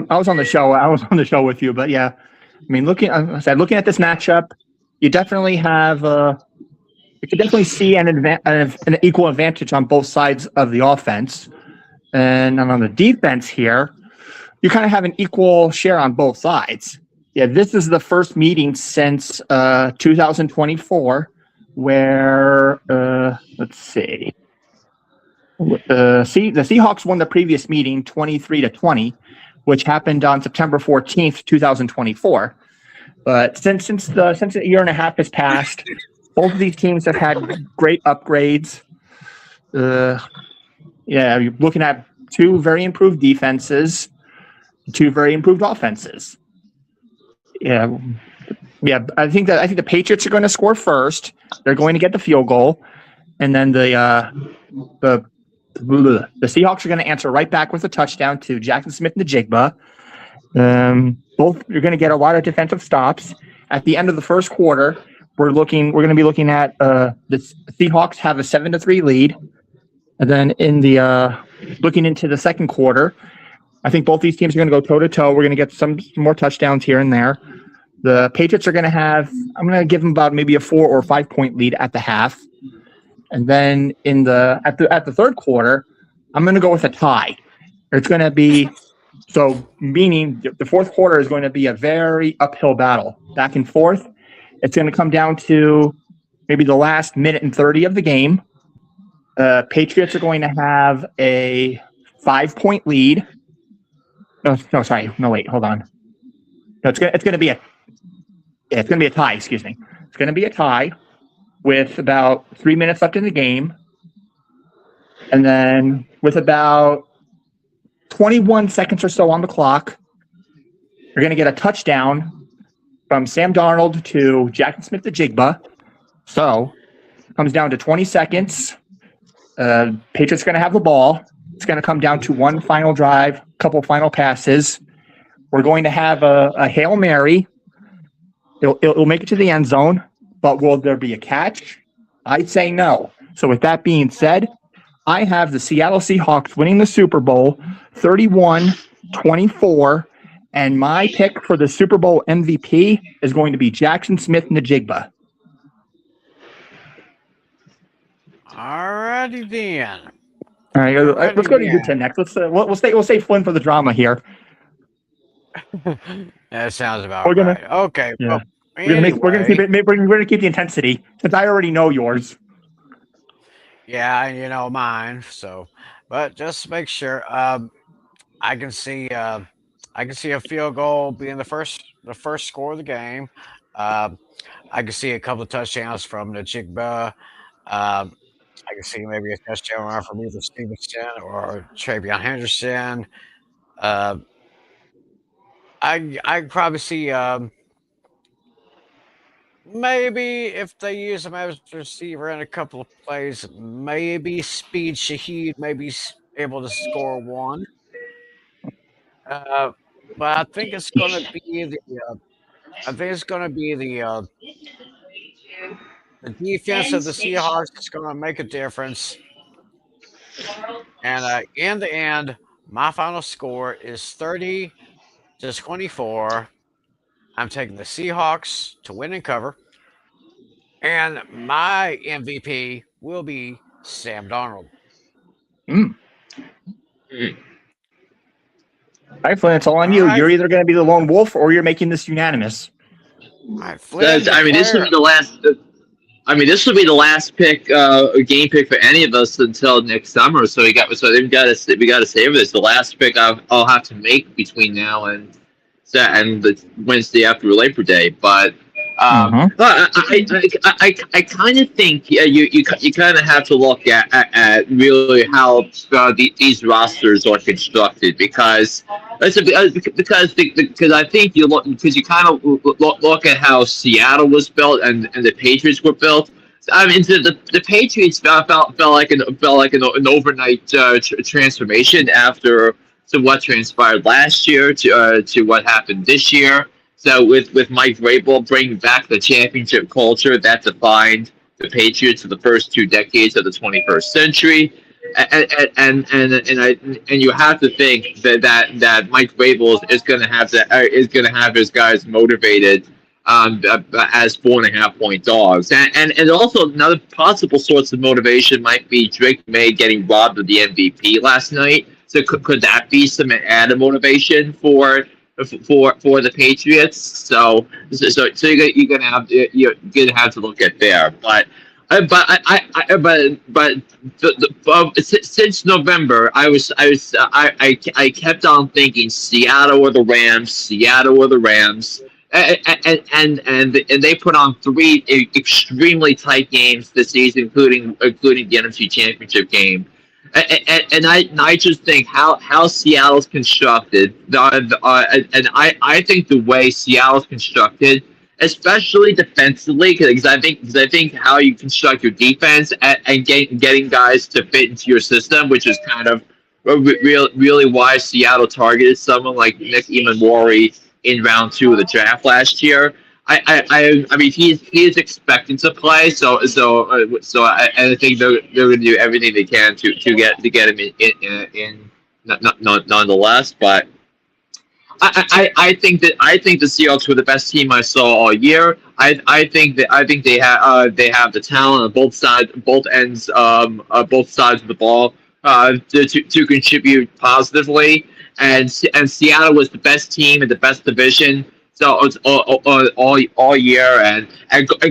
I was on the show. I was on the show with you, but yeah, I mean, looking at this matchup, you definitely have you can definitely see an equal advantage on both sides of the offense, and on the defense here, you kind of have an equal share on both sides. Yeah, this is the first meeting since 2024 where let's see. The Seahawks won the previous meeting 23-20, which happened on September 14th, 2024. But since a year and a half has passed, both of these teams have had great upgrades. Yeah, you're looking at two very improved defenses, two very improved offenses. Yeah. I think the Patriots are going to score first. They're going to get the field goal, and then the Seahawks are going to answer right back with a touchdown to Jackson Smith-Njigba. Both you're going to get a lot of defensive stops. At the end of the first quarter, we're going to be looking at the Seahawks have a 7-3 lead, and then in the looking into the second quarter, I think both these teams are going to go toe to toe. We're going to get some more touchdowns here and there. The Patriots are going to have. I'm going to give them about maybe a 4 or 5 point lead at the half. And then at the third quarter, I'm going to go with a tie. It's going to be meaning the fourth quarter is going to be a very uphill battle, back and forth. It's going to come down to maybe the last minute and 30 of the game. Patriots are going to have a 5 point lead. No, wait, hold on. No, it's going to be a tie. Excuse me. It's going to be a tie with about 3 minutes left in the game. And then with about 21 seconds or so on the clock, you're going to get a touchdown from Sam Darnold to Jackson Smith-Njigba. So it comes down to 20 seconds. Patriots are going to have the ball. It's going to come down to one final drive, couple final passes. We're going to have a Hail Mary. It'll make it to the end zone. But will there be a catch? I'd say no. So with that being said, I have the Seattle Seahawks winning the Super Bowl 31-24, and my pick for the Super Bowl MVP is going to be Jackson Smith-Njigba. All righty then. All right, let's go to you 10 next. We'll stay Flynn for the drama here. That sounds about right. Okay. Yeah. Well, We're gonna keep Anyway, it. We're gonna keep the intensity since I already know yours. yeah, and you know mine. So, but just make sure. I can see. I can see a field goal being the first score of the game. Um, I can see a couple of touchdowns from the Jigba. I can see maybe a touchdown run from either Stevenson or Travion Henderson. Uh, I could probably see maybe if they use him as a receiver in a couple of plays, maybe Speed Shaheed maybe able to score one. Uh, but I think it's going to be I think it's going to be the defense of the Seahawks is going to make a difference. And in the end, my final score is 30-24. I'm taking the Seahawks to win and cover. And my MVP will be Sam Darnold. Mm. Mm. All right, Flynn, it's all on All you. right. You're either going to be the lone wolf or you're making this unanimous. All right, Flynn, I mean, this will declare. be the last. I mean, this will be the last pick, game pick for any of us until next summer. So we got to save this. The last pick I'll have to make between now and the Wednesday after Labor Day. But Mm-hmm. I kind of think you kind of have to look at really how these rosters are constructed because because I think you look because you kind of look at how Seattle was built and the Patriots were built. I mean, the Patriots felt like an overnight transformation after to what transpired last year to what happened this year. So with Mike Vrabel bringing back the championship culture that defined the Patriots for the first 2 decades of the 21st century, and you have to think that Mike Vrabel is going to have his guys motivated as 4.5 point dogs, and also another possible source of motivation might be Drake May getting robbed of the MVP last night. So could that be some added motivation for the Patriots? So you're gonna have to look at there, since November, I kept on thinking Seattle or the Rams, Seattle or the Rams, and they put on three extremely tight games this season, including the NFC Championship game. And I just think how Seattle's constructed, and I think the way Seattle's constructed, especially defensively, because I think how you construct your defense and getting guys to fit into your system, which is kind of really why Seattle targeted someone like Nick Emanwari in round 2 of the draft last year. I mean he is expected to play, I think they're going to do everything they can to get him in nonetheless. But I think the Seahawks were the best team I saw all year. I think they have the talent on both ends, both sides of the ball to contribute positively. And Seattle was the best team in the best division. So it's all year, and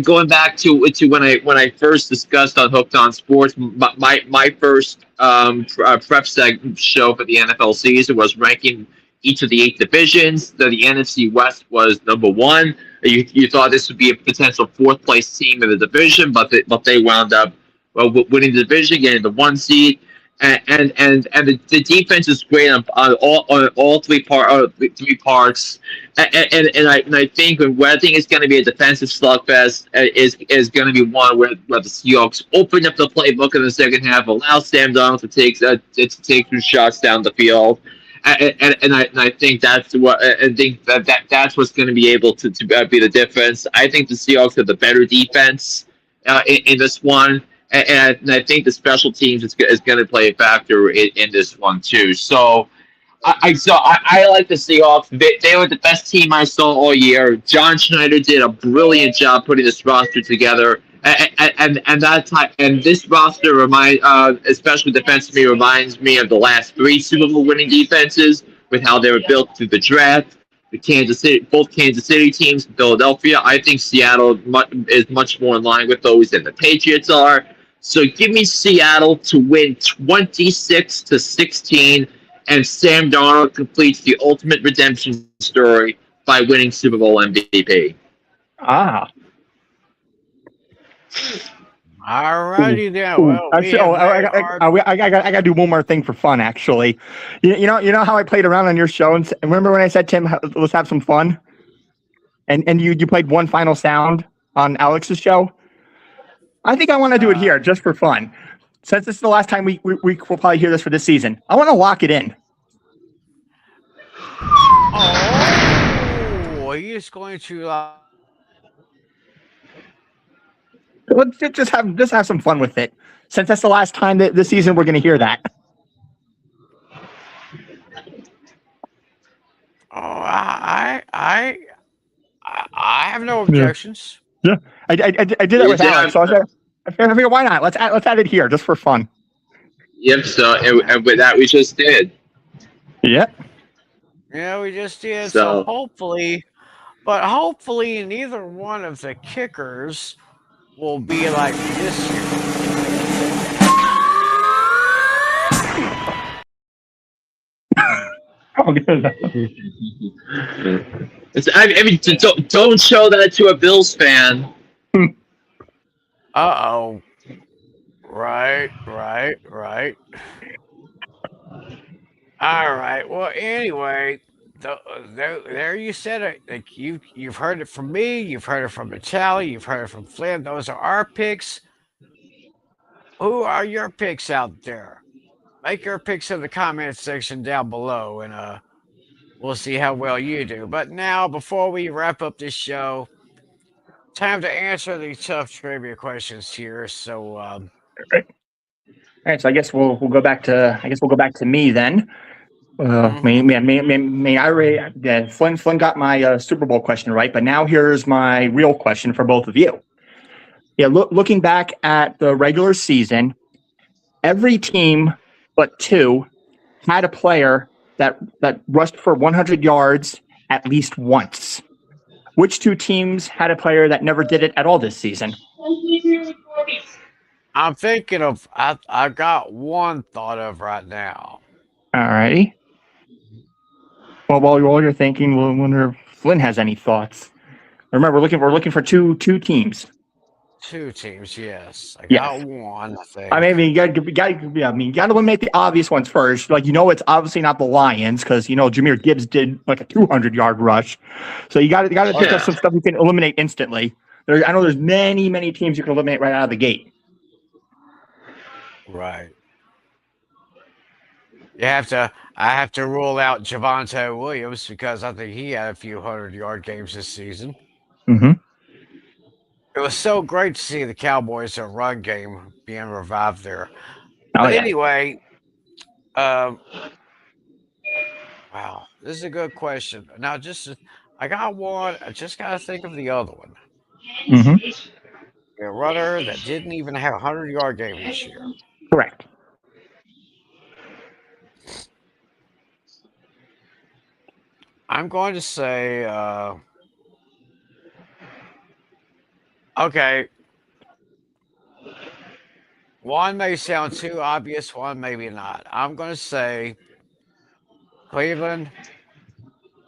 going back to when I first discussed on Hooked on Sports, my first prep segment show for the NFL season was ranking each of the 8 divisions. The NFC West was number 1. You thought this would be a potential 4th place team in the division, but they wound up winning the division, getting the 1 seed. And the defense is great on all three parts, and I think what I think is going to be a defensive slugfest is going to be one where the Seahawks open up the playbook in the second half, allow Sam Darnold to take 2 shots down the field, and I think that's that's what's going to be able to be the difference. I think the Seahawks have the better defense in this one. And I think the special teams is going to play a factor in this one too. So I like the Seahawks. They were the best team I saw all year. John Schneider did a brilliant job putting this roster together, and this roster especially defensively, reminds me of the last 3 Super Bowl winning defenses with how they were built through the draft. both Kansas City teams, Philadelphia. I think Seattle is much more in line with those than the Patriots are. So give me Seattle to win 26-16, and Sam Darnold completes the ultimate redemption story by winning Super Bowl MVP. Ah. Alrighty then. Ooh. Well, I got to do one more thing for fun, actually. You know how I played around on your show, and remember when I said, Tim, let's have some fun? And you played one final sound on Alex's show? I think I want to do it here just for fun. Since this is the last time we'll probably hear this for this season, I want to lock it in. Oh, he is going to. Let's just have some fun with it. Since that's the last time that this season we're going to hear that. Oh, I have no objections. Yeah, I did it with Alex, so I figured why not? Let's add it here just for fun. Yep. So and with that we just did. Yeah. Yeah, we just did. So hopefully neither one of the kickers will be like this year. Oh, good. I mean, don't show that to a Bills fan. Uh-oh. Right. All right. Well, anyway, there you said it. Like you've heard it from me. You've heard it from Natalie. You've heard it from Flynn. Those are our picks. Who are your picks out there? Make your picks in the comment section down below, and we'll see how well you do. But now, before we wrap up this show, time to answer these tough trivia questions here. So, all right. So I guess we'll go back to me then. Flynn got my Super Bowl question right, but now here's my real question for both of you. Yeah, looking back at the regular season, every team but two had a player that rushed for 100 yards at least once. Which two teams had a player that never did it at all this season? I'm thinking of. I've got one thought of right now. All righty. Well, while you're thinking, we'll wonder if Flynn has any thoughts. Remember, we're looking for two teams. Two teams, yes. I Yes. got one thing. I mean, you got to eliminate the obvious ones first. Like, it's obviously not the Lions because Jahmyr Gibbs did like a 200-yard rush. So you got to pick up some stuff you can eliminate instantly. I know there's many teams you can eliminate right out of the gate. Right. I have to rule out Javonte Williams because I think he had a few 100-yard games this season. Mm-hmm. It was so great to see the Cowboys' run game being revived there. Oh, But yeah. anyway, wow, this is a good question. Now, I got one. I just got to think of the other one. Mm-hmm. A runner that didn't even have a 100-yard game this year. Correct. I'm going to say, okay. One may sound too obvious, one maybe not. I'm going to say Cleveland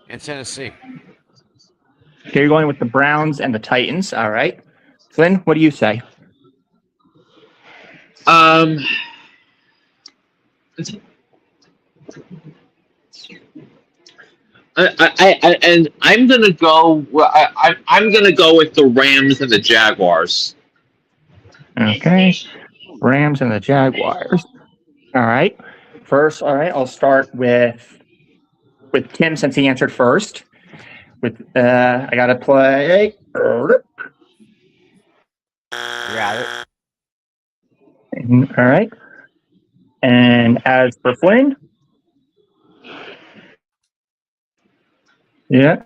and Tennessee. Okay, you're going with the Browns and the Titans. All right. Flynn, what do you say? I'm gonna go. I'm gonna go with the Rams and the Jaguars. Okay, Rams and the Jaguars. All right. First, all right. I'll start with Tim since he answered first. I gotta play. Got it. All right. And as for Flynn, yeah,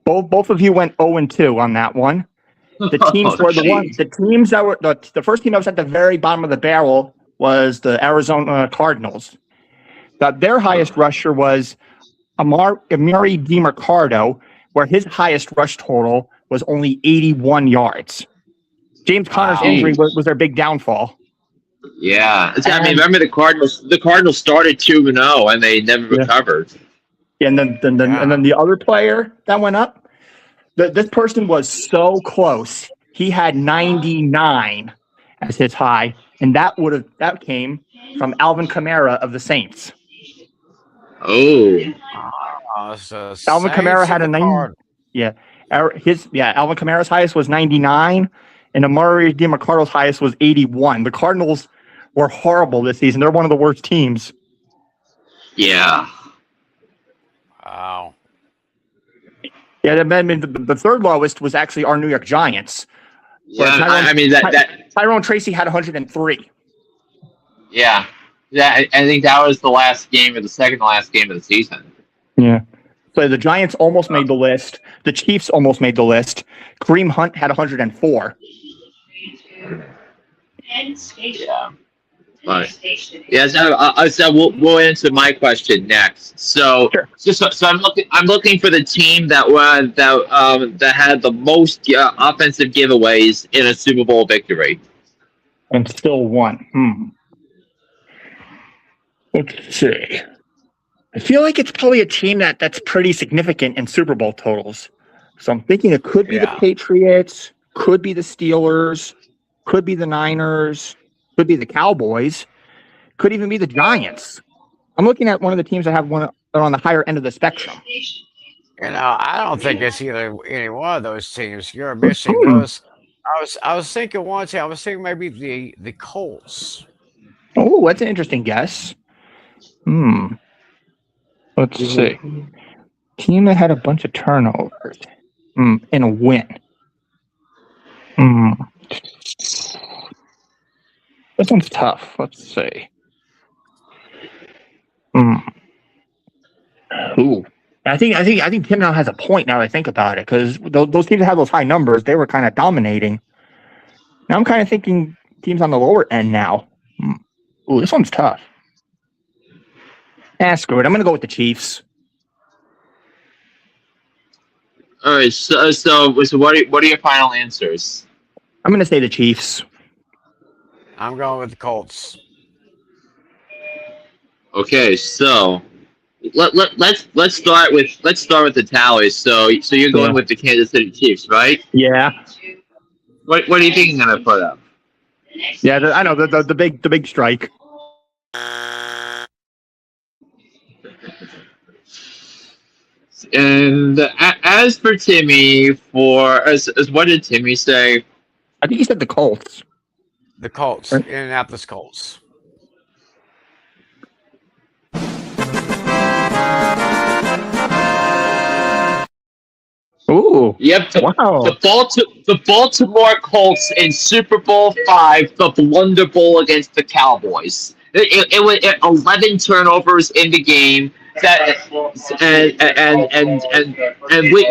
both of you went 0-2 on that one. The teams were the teams that were the first team that was at the very bottom of the barrel was the Arizona Cardinals. Their highest rusher was Amari DiMercado, where his highest rush total was only 81 yards. James Conner's Wow. injury was their big downfall. Yeah, I mean, And- remember the Cardinals? The Cardinals started 2-0 and they never Yeah. recovered. And then the other player that went up, this person was so close. He had 99 as his high, and that came from Alvin Kamara of the Saints. Oh, So Alvin Kamara Saints had a and the 90. Card- Alvin Kamara's highest was 99, and Amari DiMercado's highest was 81. The Cardinals were horrible this season. They're one of the worst teams. yeah. Wow. Yeah, I mean, the third lowest was actually our New York Giants. Yeah, Tyrone- I mean that. Tyrone Tracy had 103. Yeah, I think that was the second to last game of the season. Yeah. So the Giants almost made the list. The Chiefs almost made the list. Kareem Hunt had 104. Yeah. But yeah, so we'll answer my question next. So, Sure. so I'm looking for the team that had the most offensive giveaways in a Super Bowl victory. And still won. Let's see. I feel like it's probably a team that's pretty significant in Super Bowl totals. So I'm thinking it could be the Patriots, could be the Steelers, could be the Niners, could be the Cowboys, could even be the Giants. I'm looking at one of the teams that have one on the higher end of the spectrum. You know, I don't think it's either any one of those teams. You're missing those. I was thinking maybe the Colts. Oh, that's an interesting guess. Let's see. Team that had a bunch of turnovers in a win. This one's tough. Let's see. Ooh. I think Tim now has a point now that I think about it, because those teams that have those high numbers, they were kind of dominating. Now I'm kind of thinking teams on the lower end now. Ooh, this one's tough. Screw it. I'm going to go with the Chiefs. All right. So what are your final answers? I'm going to say the Chiefs. I'm going with the Colts. Okay, so let's start with the tallies. So you're going with the Kansas City Chiefs, right? Yeah. What are you thinking gonna put up? Yeah, I know the big strike. And as for Timmy, as what did Timmy say? I think he said the Colts. The Colts, Indianapolis Colts. Ooh. Yep. Wow. The Baltimore Colts in Super Bowl V, the Blunder Bowl against the Cowboys. It was 11 turnovers in the game.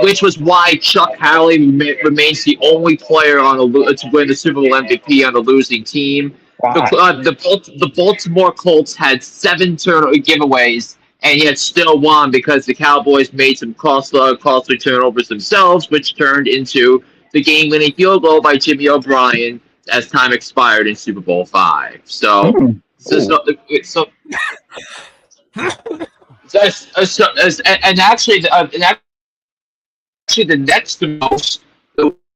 Which was why Chuck Howley remains the only player to win the Super Bowl MVP on the losing team. Wow. The Baltimore Colts had 7 turnover giveaways, and yet still won because the Cowboys made some costly turnovers themselves, which turned into the game-winning field goal by Jimmy O'Brien as time expired in Super Bowl V. And actually, the next to most,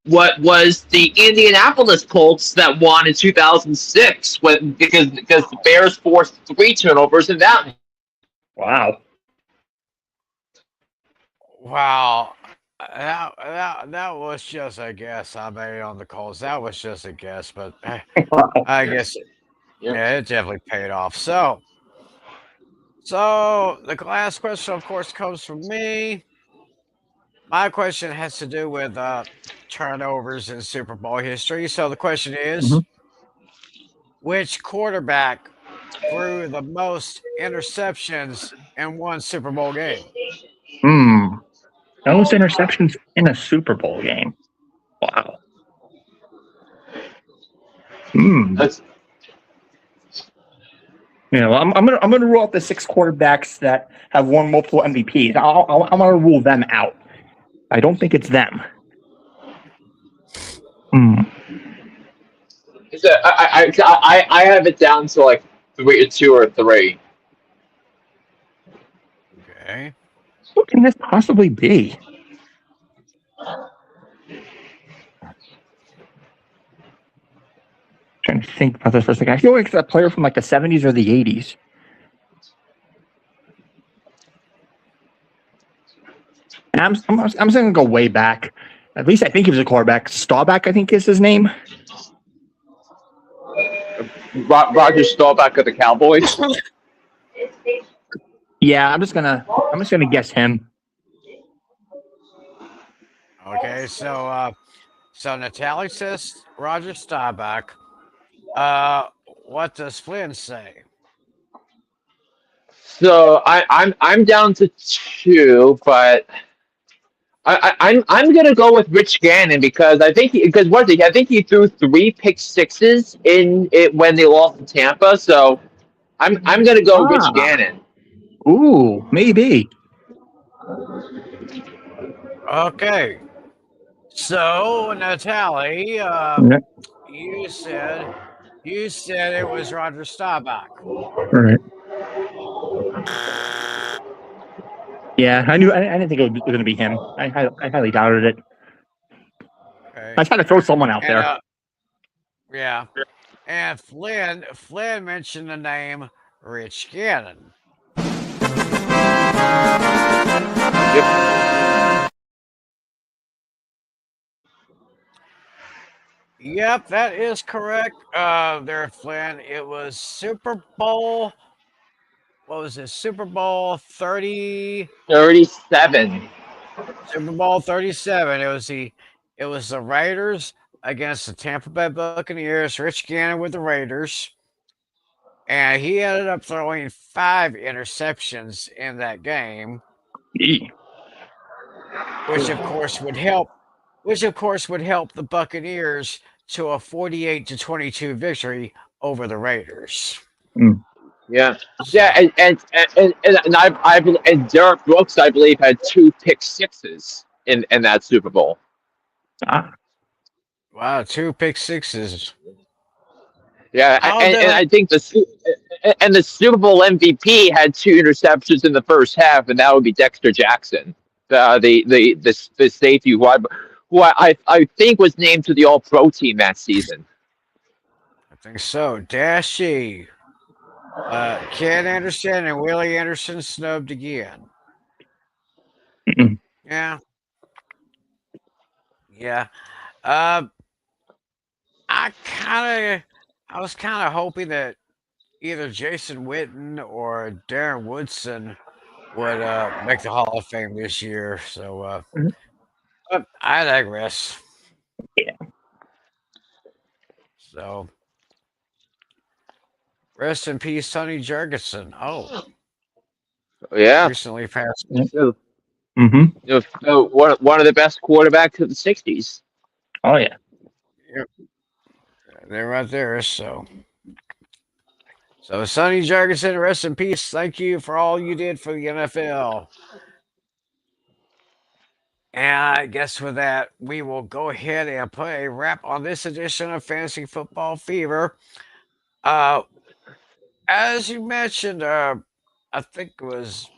what was the Indianapolis Colts that won in 2006 because the Bears forced 3 turnovers in that one. Wow. Wow. That was just a guess I made on the Colts. That was just a guess, but I guess it definitely paid off. So the last question, of course, comes from me. My question has to do with turnovers in Super Bowl history. So the question is, which quarterback threw the most interceptions in one Super Bowl game? Those interceptions in a Super Bowl game. Wow. I'm gonna rule out the 6 quarterbacks that have won multiple MVPs. I'm gonna rule them out. I don't think it's them. So I have it down to like 2 or 3. Okay. Who can this possibly be? Trying to think about this for a second. I feel like it's a player from like the 70s or the 80s. And I'm just gonna go way back. At least I think he was a quarterback. Staubach, I think, is his name. Roger Staubach of the Cowboys. Yeah, I'm just gonna guess him. Okay, so Natalie says Roger Staubach. What does Flynn say? So I'm down to 2, but I'm gonna go with Rich Gannon because I think because what did he? I think he threw 3 pick sixes in it when they lost to Tampa. So I'm gonna go Rich Gannon. Ooh, maybe. Okay. So Natalie, Yeah. you said it was Roger Staubach. All right. Yeah, I didn't think it was going to be him. I highly doubted it. Okay. I tried to throw someone out And, there. yeah. And Flynn mentioned the name Rich Gannon. Yep. Yep, that is correct. There, Flynn. It was Super Bowl. What was it? Super Bowl 30. 37. Super Bowl 37. It was the Raiders against the Tampa Bay Buccaneers. Rich Gannon with the Raiders, and he ended up throwing 5 interceptions in that game, which of course would help. Which of course would help the Buccaneers to a 48-22 victory over the Raiders. Yeah, yeah, and Derek Brooks, I believe, had 2 pick sixes in that Super Bowl. Wow, 2 pick sixes. Yeah, and I think the Super Bowl MVP had 2 interceptions in the first half, and that would be Dexter Jackson, the safety who I think was named to the All Pro team that season. I think so. Dashy. Ken Anderson and Willie Anderson snubbed again. Yeah. Yeah. I was kind of hoping that either Jason Witten or Darren Woodson would make the Hall of Fame this year. So, but I digress. Yeah. So, rest in peace, Sonny Jurgensen. Oh, Yeah, recently passed. so, one of the best quarterbacks of the '60s. Oh yeah. Yep. They're right there. So Sonny Jurgensen, rest in peace. Thank you for all you did for the NFL. And I guess with that, we will go ahead and put a wrap on this edition of Fantasy Football Fever. As you mentioned, I think it was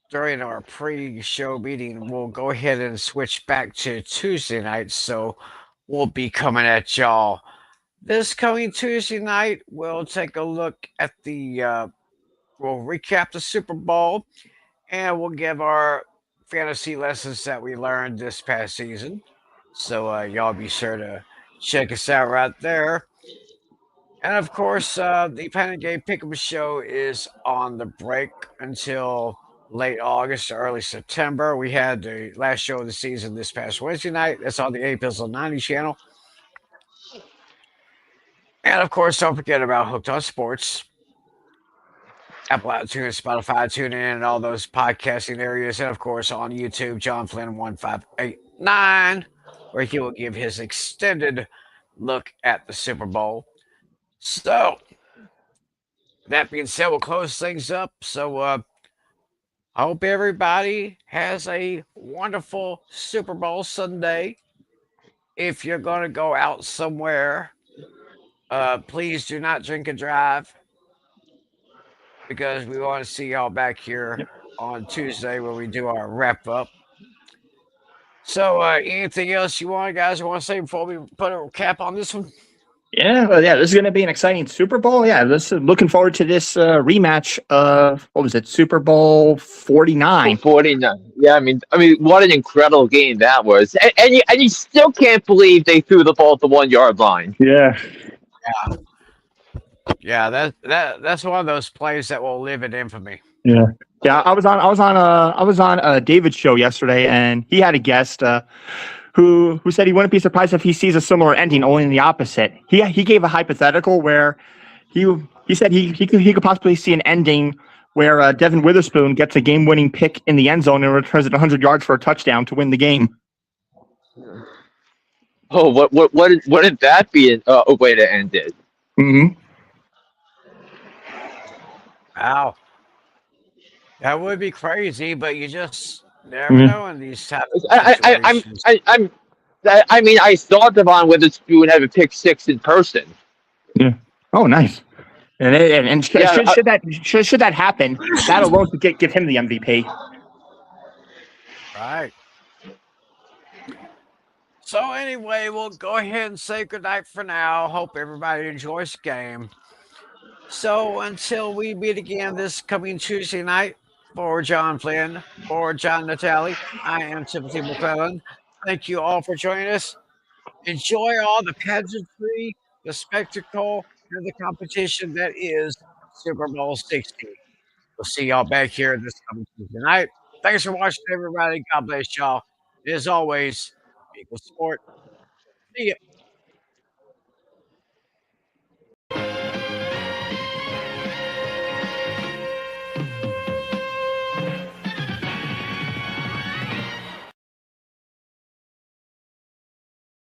during our pre-show meeting, we'll go ahead and switch back to Tuesday night. So we'll be coming at y'all this coming Tuesday night. We'll take a look at we'll recap the Super Bowl, and we'll give our fantasy lessons that we learned this past season. So y'all be sure to check us out right there. And of course, the Panic Game Pick'em Show is on the break until late August or early September. We had the last show of the season this past Wednesday night. That's on the 8 Pixel 90 channel. And of course, don't forget about Hooked on Sports. Apple iTunes, Spotify, TuneIn, and all those podcasting areas. And of course, on YouTube, John Flynn 1589, where he will give his extended look at the Super Bowl. So, that being said, we'll close things up. So I hope everybody has a wonderful Super Bowl Sunday. If you're going to go out somewhere, please do not drink and drive because we want to see y'all back here on Tuesday when we do our wrap up. So, anything else you want, guys, want to say before we put a cap on this one? Yeah, well, yeah, this is going to be an exciting Super Bowl. Yeah, looking forward to this rematch of what was it, Super Bowl 49. 49. Yeah, I mean, what an incredible game that was, and you still can't believe they threw the ball at the 1 yard line. Yeah, Yeah, that's one of those plays that will live in infamy. yeah, yeah. I was on David's show yesterday, and he had a guest who said he wouldn't be surprised if he sees a similar ending, only in the opposite. He gave a hypothetical where he said he could possibly see an ending where Devin Witherspoon gets a game-winning pick in the end zone and returns it 100 yards for a touchdown to win the game. Oh, wouldn't that be a way to end it? Mm-hmm. Wow, that would be crazy, but you just never Mhm. know in these type of I situations. I mean, I saw Devon Witherspoon have a pick six in person. Yeah. Oh, nice. And Yeah, should that happen, that alone could give him the MVP. Right. So anyway, we'll go ahead and say goodnight for now. Hope everybody enjoys the game. So until we meet again this coming Tuesday night, for John Flynn, for John Natali, I am Timothy McClellan. Thank you all for joining us. Enjoy all the pageantry, the spectacle, and the competition that is Super Bowl 60. We'll see y'all back here this coming Tuesday night. Thanks for watching, everybody. God bless y'all. As always, Eagle Sport. See ya.